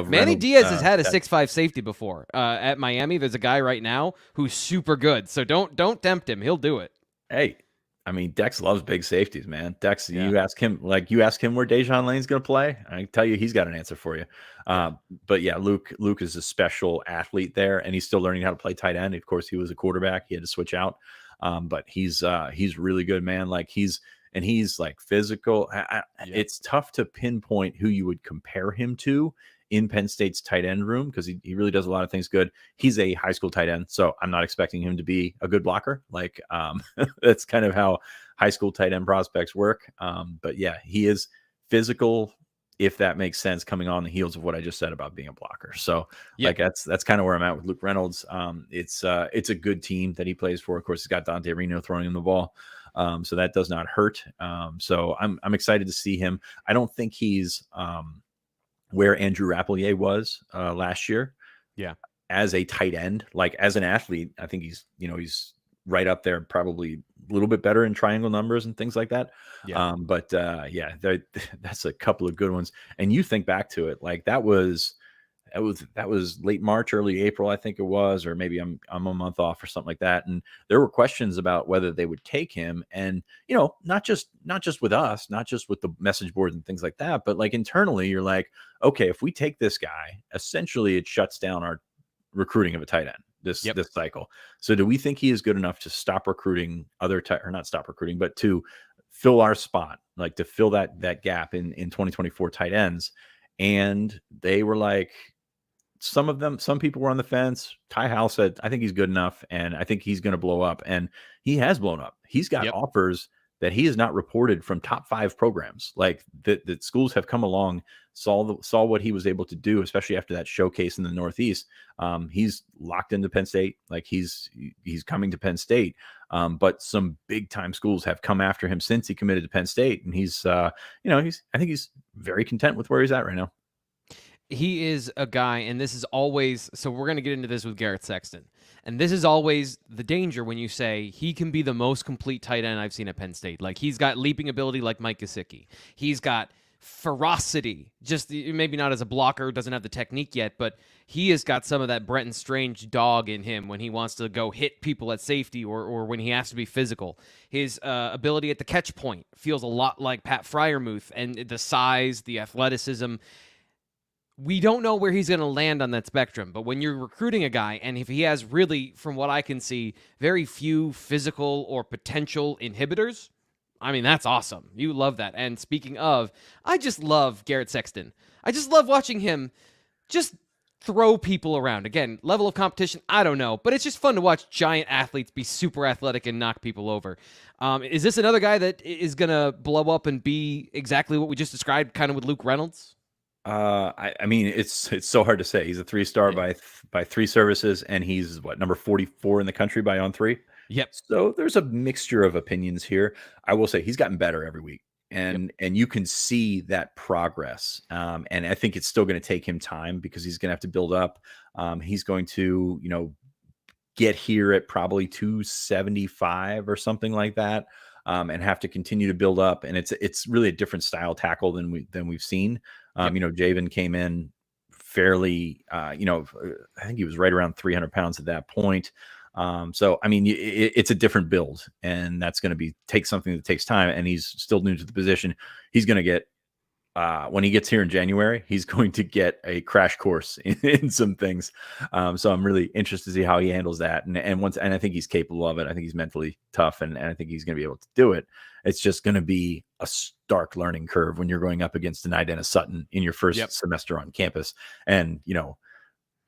Manny Diaz has had a 6'5" safety before at Miami. There's a guy right now who's super good, so don't tempt him. He'll do it. Hey, I mean, Dex loves big safeties, man. Dex, you ask him where Dejon Lane's going to play, I can tell you he's got an answer for you. But yeah, Luke is a special athlete there, and he's still learning how to play tight end. Of course, he was a quarterback; he had to switch out. But he's really good, man. Like he's like physical. It's tough to pinpoint who you would compare him to in Penn State's tight end room, because he really does a lot of things good. He's a high school tight end, so I'm not expecting him to be a good blocker. Like that's kind of how high school tight end prospects work. But yeah, he is physical, if that makes sense, coming on the heels of what I just said about being a blocker. So like that's kind of where I'm at with Luke Reynolds. It's a good team that he plays for. Of course, he's got Dante Reno throwing him the ball. So that does not hurt. So I'm excited to see him. I don't think he's where Andrew Rappelier was last year. Yeah. As a tight end, like as an athlete, I think he's right up there, probably a little bit better in triangle numbers and things like that. Yeah. That's a couple of good ones. And you think back to it, like that was late March, early April, I think it was, or maybe I'm a month off or something like that. And there were questions about whether they would take him, and not just with us, not just with the message boards and things like that, but like internally, you're like, okay, if we take this guy, essentially it shuts down our recruiting of a tight end this cycle. So do we think he is good enough to stop recruiting or not stop recruiting, but to fill our spot, like to fill that gap in 2024 tight ends? And they were like, some people were on the fence. Ty Howell said, I think he's good enough, and I think he's going to blow up. And he has blown up. He's got offers that he has not reported from top 5 programs. Like that schools have come along, saw what he was able to do, especially after that showcase in the Northeast. He's locked into Penn State. Like he's coming to Penn State. But some big time schools have come after him since he committed to Penn State. And I think he's very content with where he's at right now. He is a guy, and this is always, so we're going to get into this with Garrett Sexton. And this is always the danger when you say he can be the most complete tight end I've seen at Penn State. Like he's got leaping ability like Mike Gesicki. He's got ferocity. Just maybe not as a blocker, doesn't have the technique yet, but he has got some of that Brenton Strange dog in him when he wants to go hit people at safety or when he has to be physical. His ability at the catch point feels a lot like Pat Freiermuth, and the size, the athleticism. We don't know where he's going to land on that spectrum, but when you're recruiting a guy, and if he has really, from what I can see, very few physical or potential inhibitors, I mean, that's awesome. You love that. And speaking of, I just love Garrett Sexton. I just love watching him just throw people around. Again, level of competition, I don't know, but it's just fun to watch giant athletes be super athletic and knock people over. Is this another guy that is going to blow up and be exactly what we just described, kind of with Luke Reynolds? I mean, it's so hard to say. He's a 3-star by 3 services, and he's what, number 44 in the country by On3. Yep. So there's a mixture of opinions here. I will say he's gotten better every week, and you can see that progress. And I think it's still going to take him time because he's going to have to build up. He's going to, get here at probably 275 or something like that, and have to continue to build up. And it's really a different style tackle than we've seen. Javen came in fairly, I think he was right around 300 pounds at that point. So, I mean, it's a different build, and that's going to take something that takes time, and he's still new to the position. He's going to get, when he gets here in January, he's going to get a crash course in some things. So I'm really interested to see how he handles that. And I think he's capable of it. I think he's mentally tough, and I think he's going to be able to do it. It's just going to be a stark learning curve when you're going up against an Dennis Sutton in your first semester on campus. And,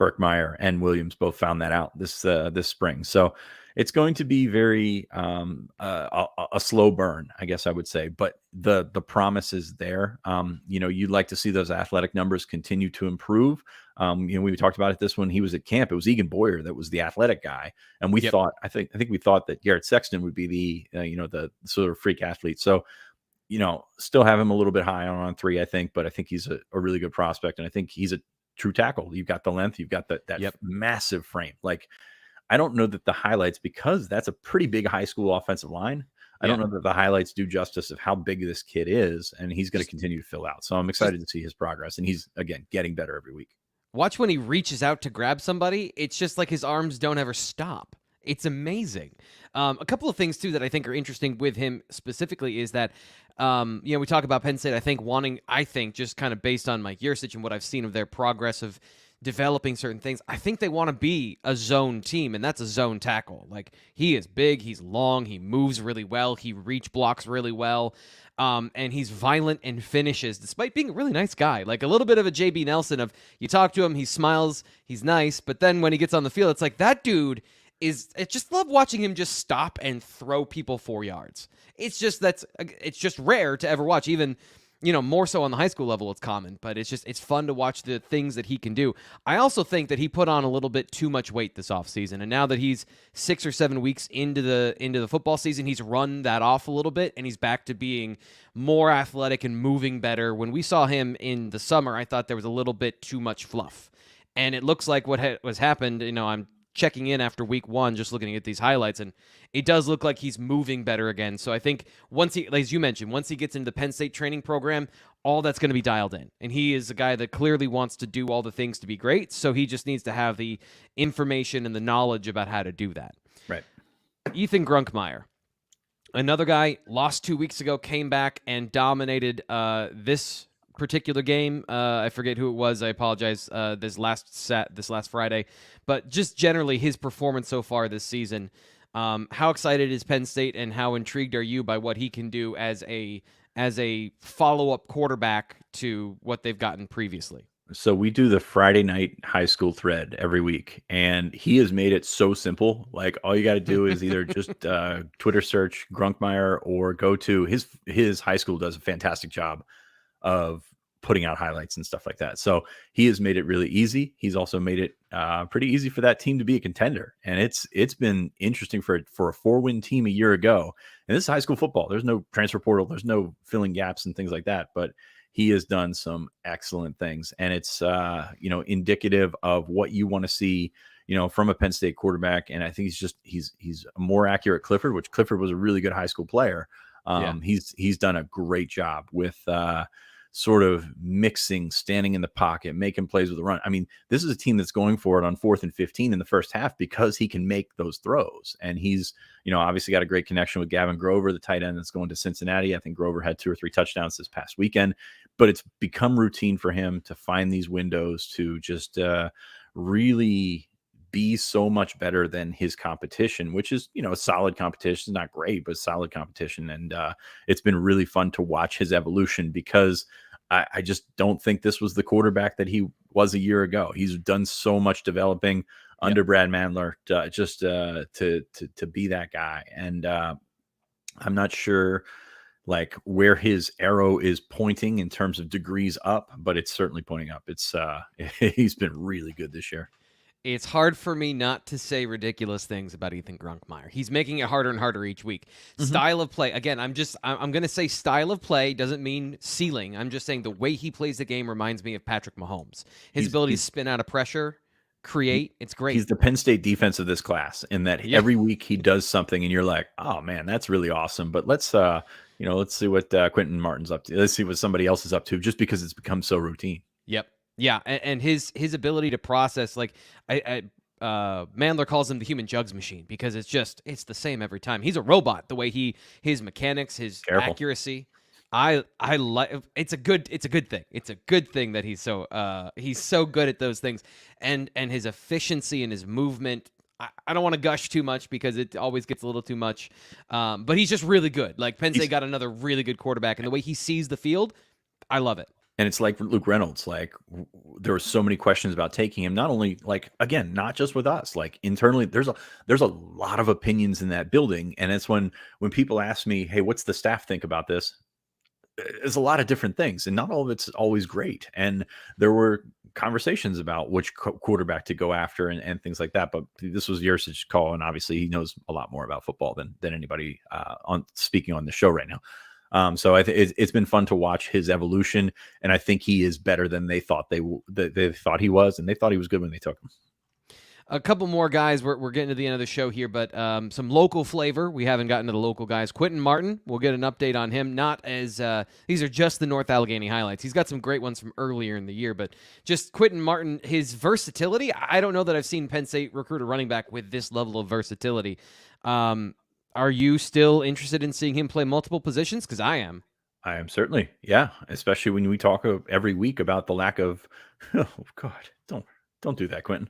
Burkmeyer and Williams both found that out this spring. So it's going to be very a slow burn, I guess I would say. But the promise is there. You'd like to see those athletic numbers continue to improve. We talked about it this when he was at camp. It was Egan Boyer that was the athletic guy, and we thought I think we thought that Garrett Sexton would be the the sort of freak athlete. So still have him a little bit high on 3, I think, but I think he's a really good prospect, and I think he's a true tackle. You've got the length, you've got that massive frame. Like, I don't know that the highlights, because that's a pretty big high school offensive line. I don't know that the highlights do justice of how big this kid is, and he's going to continue to fill out. So I'm excited to see his progress, and he's, again, getting better every week. Watch when he reaches out to grab somebody. It's just like his arms don't ever stop. It's amazing. A couple of things, too, that I think are interesting with him specifically is that, we talk about Penn State, I think just kind of based on Mike Yurcich and what I've seen of their progress of developing certain things, I think they want to be a zone team, and that's a zone tackle. Like, he is big, he's long, he moves really well, he reach blocks really well, and he's violent and finishes, despite being a really nice guy. Like, a little bit of a JB Nelson of, you talk to him, he smiles, he's nice, but then when he gets on the field, it's like, that dude I just love watching him just stop and throw people 4 yards. It's just rare to ever watch. Even, more so on the high school level, it's common, but it's fun to watch the things that he can do. I also think that he put on a little bit too much weight this offseason, and now that he's 6 or 7 weeks into the football season, he's run that off a little bit, and he's back to being more athletic and moving better. When we saw him in the summer, I thought there was a little bit too much fluff, and it looks like what was happened. I'm checking in after week 1, just looking at these highlights, and it does look like he's moving better again. So I think once he, as you mentioned, once he gets into the Penn State training program, all that's going to be dialed in. And he is a guy that clearly wants to do all the things to be great. So he just needs to have the information and the knowledge about how to do that. Right. Ethan Grunkmeyer, another guy, lost 2 weeks ago, came back and dominated this particular game. I forget who it was. I apologize. This last Friday, but just generally his performance so far this season. How excited is Penn State, and how intrigued are you by what he can do as a follow-up quarterback to what they've gotten previously? So we do the Friday night high school thread every week, and he has made it so simple. Like, all you got to do is either just Twitter search Grunkmeyer, or go to his high school does a fantastic job of putting out highlights and stuff like that. So he has made it really easy. He's also made it pretty easy for that team to be a contender. And it's been interesting for a 4-win team a year ago. And this is high school football. There's no transfer portal. There's no filling gaps and things like that. But he has done some excellent things. And it's, indicative of what you want to see, from a Penn State quarterback. And I think he's a more accurate Clifford, which Clifford was a really good high school player. He's done a great job with, sort of mixing, standing in the pocket, making plays with the run. I mean, this is a team that's going for it on 4th and 15 in the first half because he can make those throws. And he's, obviously got a great connection with Gavin Grover, the tight end that's going to Cincinnati. I think Grover had 2 or 3 touchdowns this past weekend, but it's become routine for him to find these windows to just really be so much better than his competition, which is, a solid competition. Not great, but solid competition. And it's been really fun to watch his evolution because I just don't think this was the quarterback that he was a year ago. He's done so much developing under Brad Mandler to be that guy. And I'm not sure like where his arrow is pointing in terms of degrees up, but it's certainly pointing up. It's he's been really good this year. It's hard for me not to say ridiculous things about Ethan Grunkmeyer. He's making it harder and harder each week. Style of play. Again, I'm going to say style of play doesn't mean ceiling. I'm just saying the way he plays the game reminds me of Patrick Mahomes. His ability to spin out of pressure, create, it's great. He's the Penn State defense of this class in that every week he does something and you're like, oh man, that's really awesome. But let's see what Quentin Martin's up to. Let's see what somebody else is up to, just because it's become so routine. Yep. Yeah, and his ability to process, like Mandler calls him the human jugs machine because it's the same every time. He's a robot. The way his mechanics, his accuracy, I like. It's a good thing. It's a good thing that he's so good at those things, and his efficiency and his movement. I don't want to gush too much because it always gets a little too much, but he's just really good. Like Penn State got another really good quarterback, and the way he sees the field, I love it. And it's like Luke Reynolds, like there were so many questions about taking him, not only like, again, not just with us, like internally, there's a lot of opinions in that building. And it's when people ask me, hey, what's the staff think about this? There's a lot of different things and not all of it's always great. And there were conversations about which quarterback to go after and things like that. But this was Yurcic's call. And obviously he knows a lot more about football than anybody speaking on the show right now. So I think it's been fun to watch his evolution, and I think he is better than they thought they thought he was, and they thought he was good when they took him. A couple more guys. We're getting to the end of the show here, but some local flavor. We haven't gotten to the local guys. Quentin Martin, we'll get an update on him. Not as these are just the North Allegheny highlights. He's got some great ones from earlier in the year, but just Quentin Martin, his versatility. I don't know that I've seen Penn State recruit a running back with this level of versatility. Are you still interested in seeing him play multiple positions? Because I am. I am certainly, yeah. Especially when we talk every week about the lack of, oh God, don't do that, Quentin.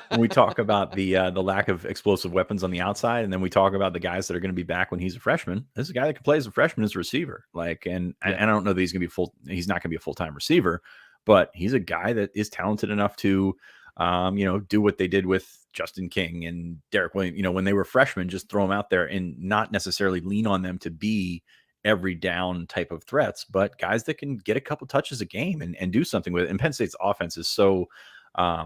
When we talk about the lack of explosive weapons on the outside, and then we talk about the guys that are going to be back when he's a freshman. This is a guy that can play as a freshman as a receiver. Like, and I don't know that he's going to be he's not going to be a full-time receiver, but he's a guy that is talented enough to, do what they did with Justin King and Derek Williams, when they were freshmen, just throw them out there and not necessarily lean on them to be every down type of threats, but guys that can get a couple touches a game and do something with it. And Penn State's offense is so, I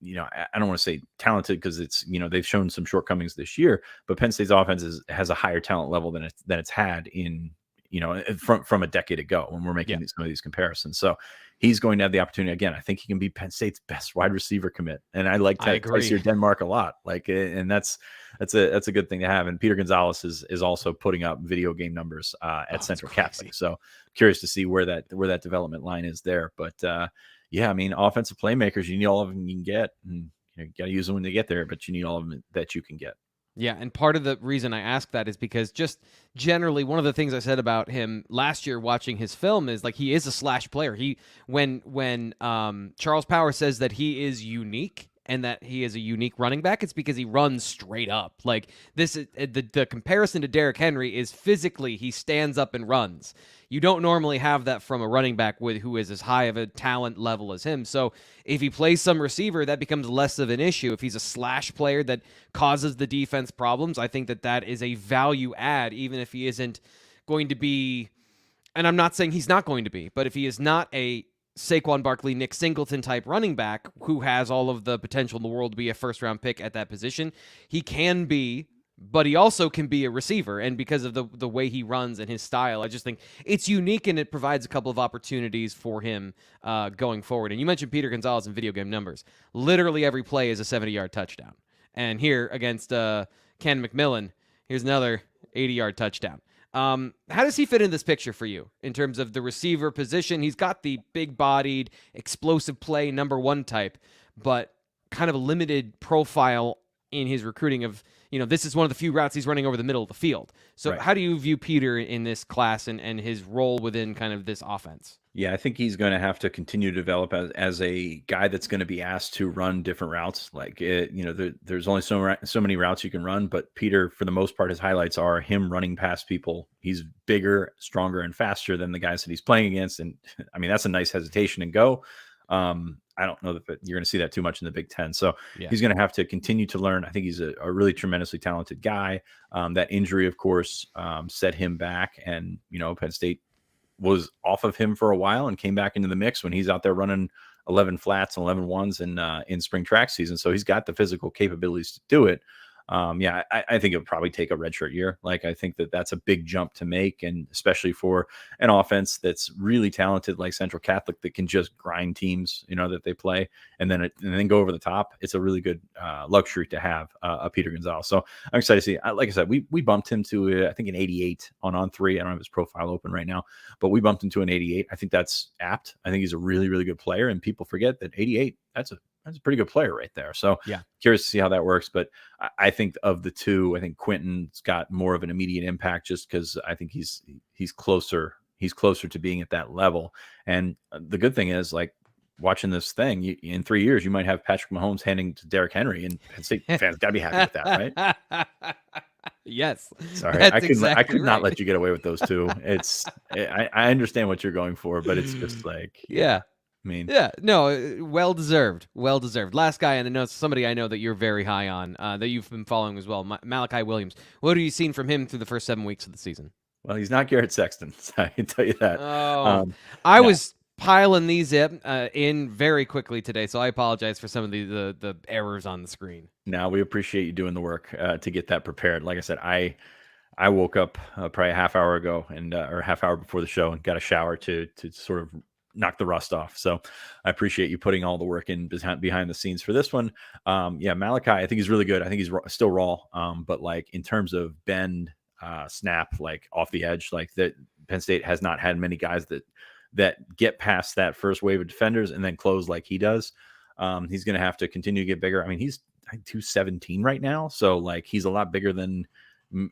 don't want to say talented because it's, they've shown some shortcomings this year, but Penn State's offense has a higher talent level than it's had in, from a decade ago when we're making some of these comparisons. So he's going to have the opportunity again. I think he can be Penn State's best wide receiver commit. And I like Tysier Denmark a lot. Like, and that's a good thing to have. And Peter Gonzalez is also putting up video game numbers at Central Catholic. So curious to see where that development line is there. But offensive playmakers, you need all of them you can get, and you got to use them when they get there, but you need all of them that you can get. Yeah, and part of the reason I ask that is because just generally one of the things I said about him last year watching his film is like he is a slash player. When Charles Power says that he is unique and that he is a unique running back, it's because he runs straight up. Like this is the comparison to Derrick Henry is physically he stands up and runs. You don't normally have that from a running back who is as high of a talent level as him. So if he plays some receiver, that becomes less of an issue. If he's a slash player that causes the defense problems, I think that is a value add, even if he isn't going to be, and I'm not saying he's not going to be, but if he is not a Saquon Barkley, Nick Singleton type running back who has all of the potential in the world to be a first-round pick at that position, he can be, but he also can be a receiver. And because of the way he runs and his style, I just think it's unique and it provides a couple of opportunities for him going forward. And you mentioned Peter Gonzalez in video game numbers. Literally every play is a 70-yard touchdown. And here against Ken McMillan, here's another 80-yard touchdown. How does he fit in this picture for you in terms of the receiver position? He's got the big-bodied, explosive play number one type, but kind of a limited profile in his recruiting of, this is one of the few routes he's running over the middle of the field. So Right. how do you view Peter in this class and his role within kind of this offense? Yeah, I think he's going to have to continue to develop as a guy that's going to be asked to run different routes. Like, there's only so many routes you can run, but Peter, for the most part, his highlights are him running past people. He's bigger, stronger, and faster than the guys that he's playing against. And I mean, that's a nice hesitation and go. I don't know that you're going to see that too much in the Big Ten. So he's going to have to continue to learn. I think he's a really tremendously talented guy. That injury, of course, set him back. And, Penn State was off of him for a while and came back into the mix when he's out there running 11 flats and 11 ones in spring track season. So he's got the physical capabilities to do it. I think it would probably take a redshirt year. Like, I think that's a big jump to make, and especially for an offense that's really talented like Central Catholic that can just grind teams, that they play and then go over the top. It's a really good luxury to have a Peter Gonzalez. So I'm excited to see. Like I said, we bumped him to I think an 88 on 3. I don't have his profile open right now, but we bumped him to an 88. I think that's apt. I think he's a really, really good player, and people forget that 88. That's a pretty good player right there. So curious to see how that works. But I think of the two, I think Quentin's got more of an immediate impact just because I think he's closer. He's closer to being at that level. And the good thing is, like, watching this thing, in 3 years, you might have Patrick Mahomes handing to Derrick Henry, and Penn State fans got to be happy with that, right? Yes. Sorry, I could not let you get away with those two. I understand what you're going for, but it's just like, well deserved. Last guy on the notes, somebody I know that you're very high on, that you've been following as well, Malachi Williams. What have you seen from him through the first 7 weeks of the season? Well, he's not Garrett Sexton, so I can tell you that. I was piling these in very quickly today, so I apologize for some of the errors on the screen. Now, we appreciate you doing the work to get that prepared. Like I said, I woke up probably a half hour ago or a half hour before the show and got a shower to sort of knock the rust off. So I appreciate you putting all the work in behind the scenes for this one. Malachi, I think he's really good. I think he's still raw. But like, in terms of bend, snap, like off the edge, like that, Penn State has not had many guys that get past that first wave of defenders and then close like he does. He's going to have to continue to get bigger. I mean, he's 217 right now. So like, he's a lot bigger than,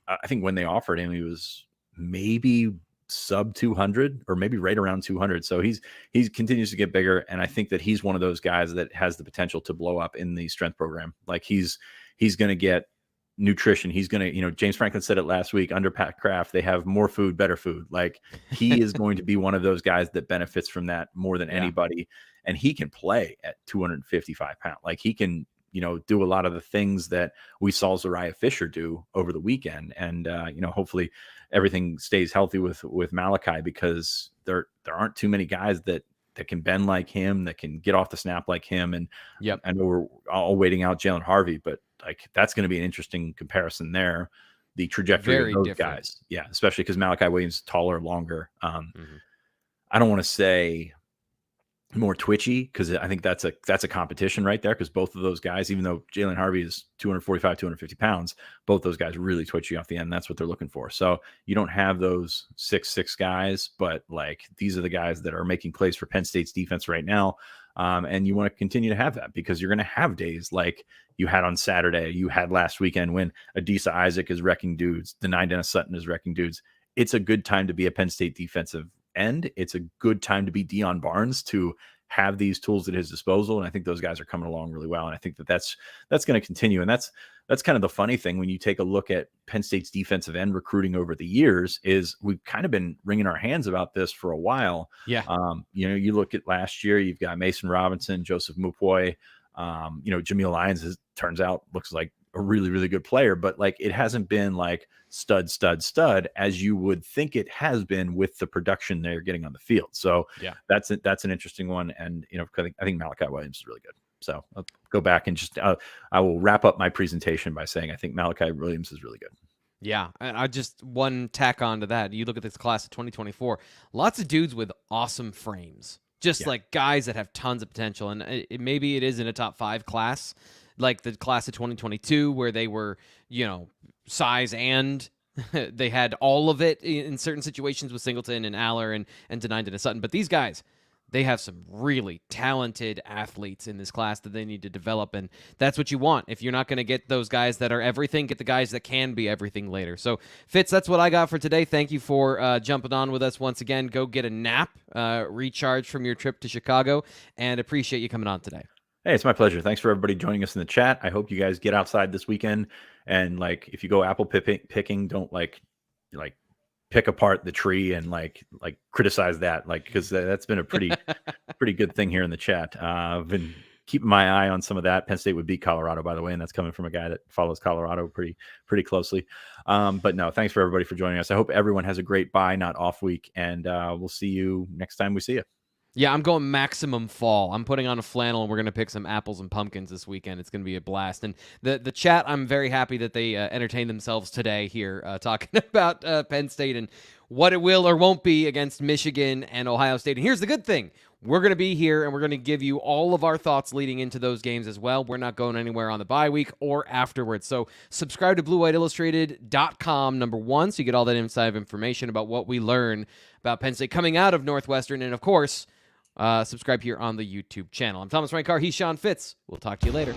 I think when they offered him, he was maybe sub 200 or maybe right around 200. So he continues to get bigger. And I think that he's one of those guys that has the potential to blow up in the strength program. Like, he's going to get nutrition. He's going to, James Franklin said it last week under Pat Kraft, they have more food, better food. Like, he is going to be one of those guys that benefits from that more than anybody. And he can play at 255 pounds. Like, he can, do a lot of the things that we saw Zariah Fisher do over the weekend. And, hopefully everything stays healthy with Malachi, because there aren't too many guys that can bend like him, that can get off the snap like him. And I know we're all waiting out Jalen Harvey, but like, that's going to be an interesting comparison there. The trajectory of those guys. Yeah. Especially because Malachi Williams is taller, longer. I don't want to say more twitchy, because I think that's a competition right there, because both of those guys, even though Jalen Harvey is 245, 250 pounds, both those guys are really twitchy off the end. That's what they're looking for. So you don't have those 6'6" guys, but like, these are the guys that are making plays for Penn State's defense right now. And you want to continue to have that, because you're going to have days like you had on Saturday, you had last weekend, when Adisa Isaac is wrecking dudes, Denai Dennis Sutton is wrecking dudes. It's a good time to be a Penn State defensive end. It's a good time to be Dion Barnes, to have these tools at his disposal. And I think those guys are coming along really well. And I think that's going to continue. And that's kind of the funny thing when you take a look at Penn State's defensive end recruiting over the years, is we've kind of been wringing our hands about this for a while. Yeah. You look at last year, you've got Mason Robinson, Joseph Mupoy, Nittany Lions turns out looks like a really, really good player, but like, it hasn't been like stud as you would think it has been with the production they're getting on the field. So that's an interesting one. And, I think Malachi Williams is really good. So I'll go back and just, I will wrap up my presentation by saying, I think Malachi Williams is really good. Yeah. And I just one tack on to that. You look at this class of 2024, lots of dudes with awesome frames, just like guys that have tons of potential. And maybe it is in a top 5 class, like the class of 2022, where they were, size and They had all of it in certain situations with Singleton and Allar and Denine and Sutton. But these guys, they have some really talented athletes in this class that they need to develop, and that's what you want. If you're not going to get those guys that are everything, get the guys that can be everything later. So, Fitz, that's what I got for today. Thank you for jumping on with us once again. Go get a nap, recharge from your trip to Chicago, and appreciate you coming on today. Hey, it's my pleasure. Thanks for everybody joining us in the chat. I hope you guys get outside this weekend, and like if you go apple picking, don't like pick apart the tree and like criticize that, like, because that's been a pretty good thing here in the chat. I've been keeping my eye on some of that. Penn State would beat Colorado, by the way, and that's coming from a guy that follows Colorado pretty closely. But no, thanks for everybody for joining us. I hope everyone has a great bye, not off week, and we'll see you next time we see you. Yeah, I'm going maximum fall. I'm putting on a flannel, and we're going to pick some apples and pumpkins this weekend. It's going to be a blast. And the chat, I'm very happy that they entertained themselves today here talking about Penn State and what it will or won't be against Michigan and Ohio State. And here's the good thing. We're going to be here, and we're going to give you all of our thoughts leading into those games as well. We're not going anywhere on the bye week or afterwards. So subscribe to BlueWhiteIllustrated.com, #1, so you get all that inside information about what we learn about Penn State coming out of Northwestern. And, of course, subscribe here on the YouTube channel. I'm Thomas Rankar. He's Sean Fitz. We'll talk to you later.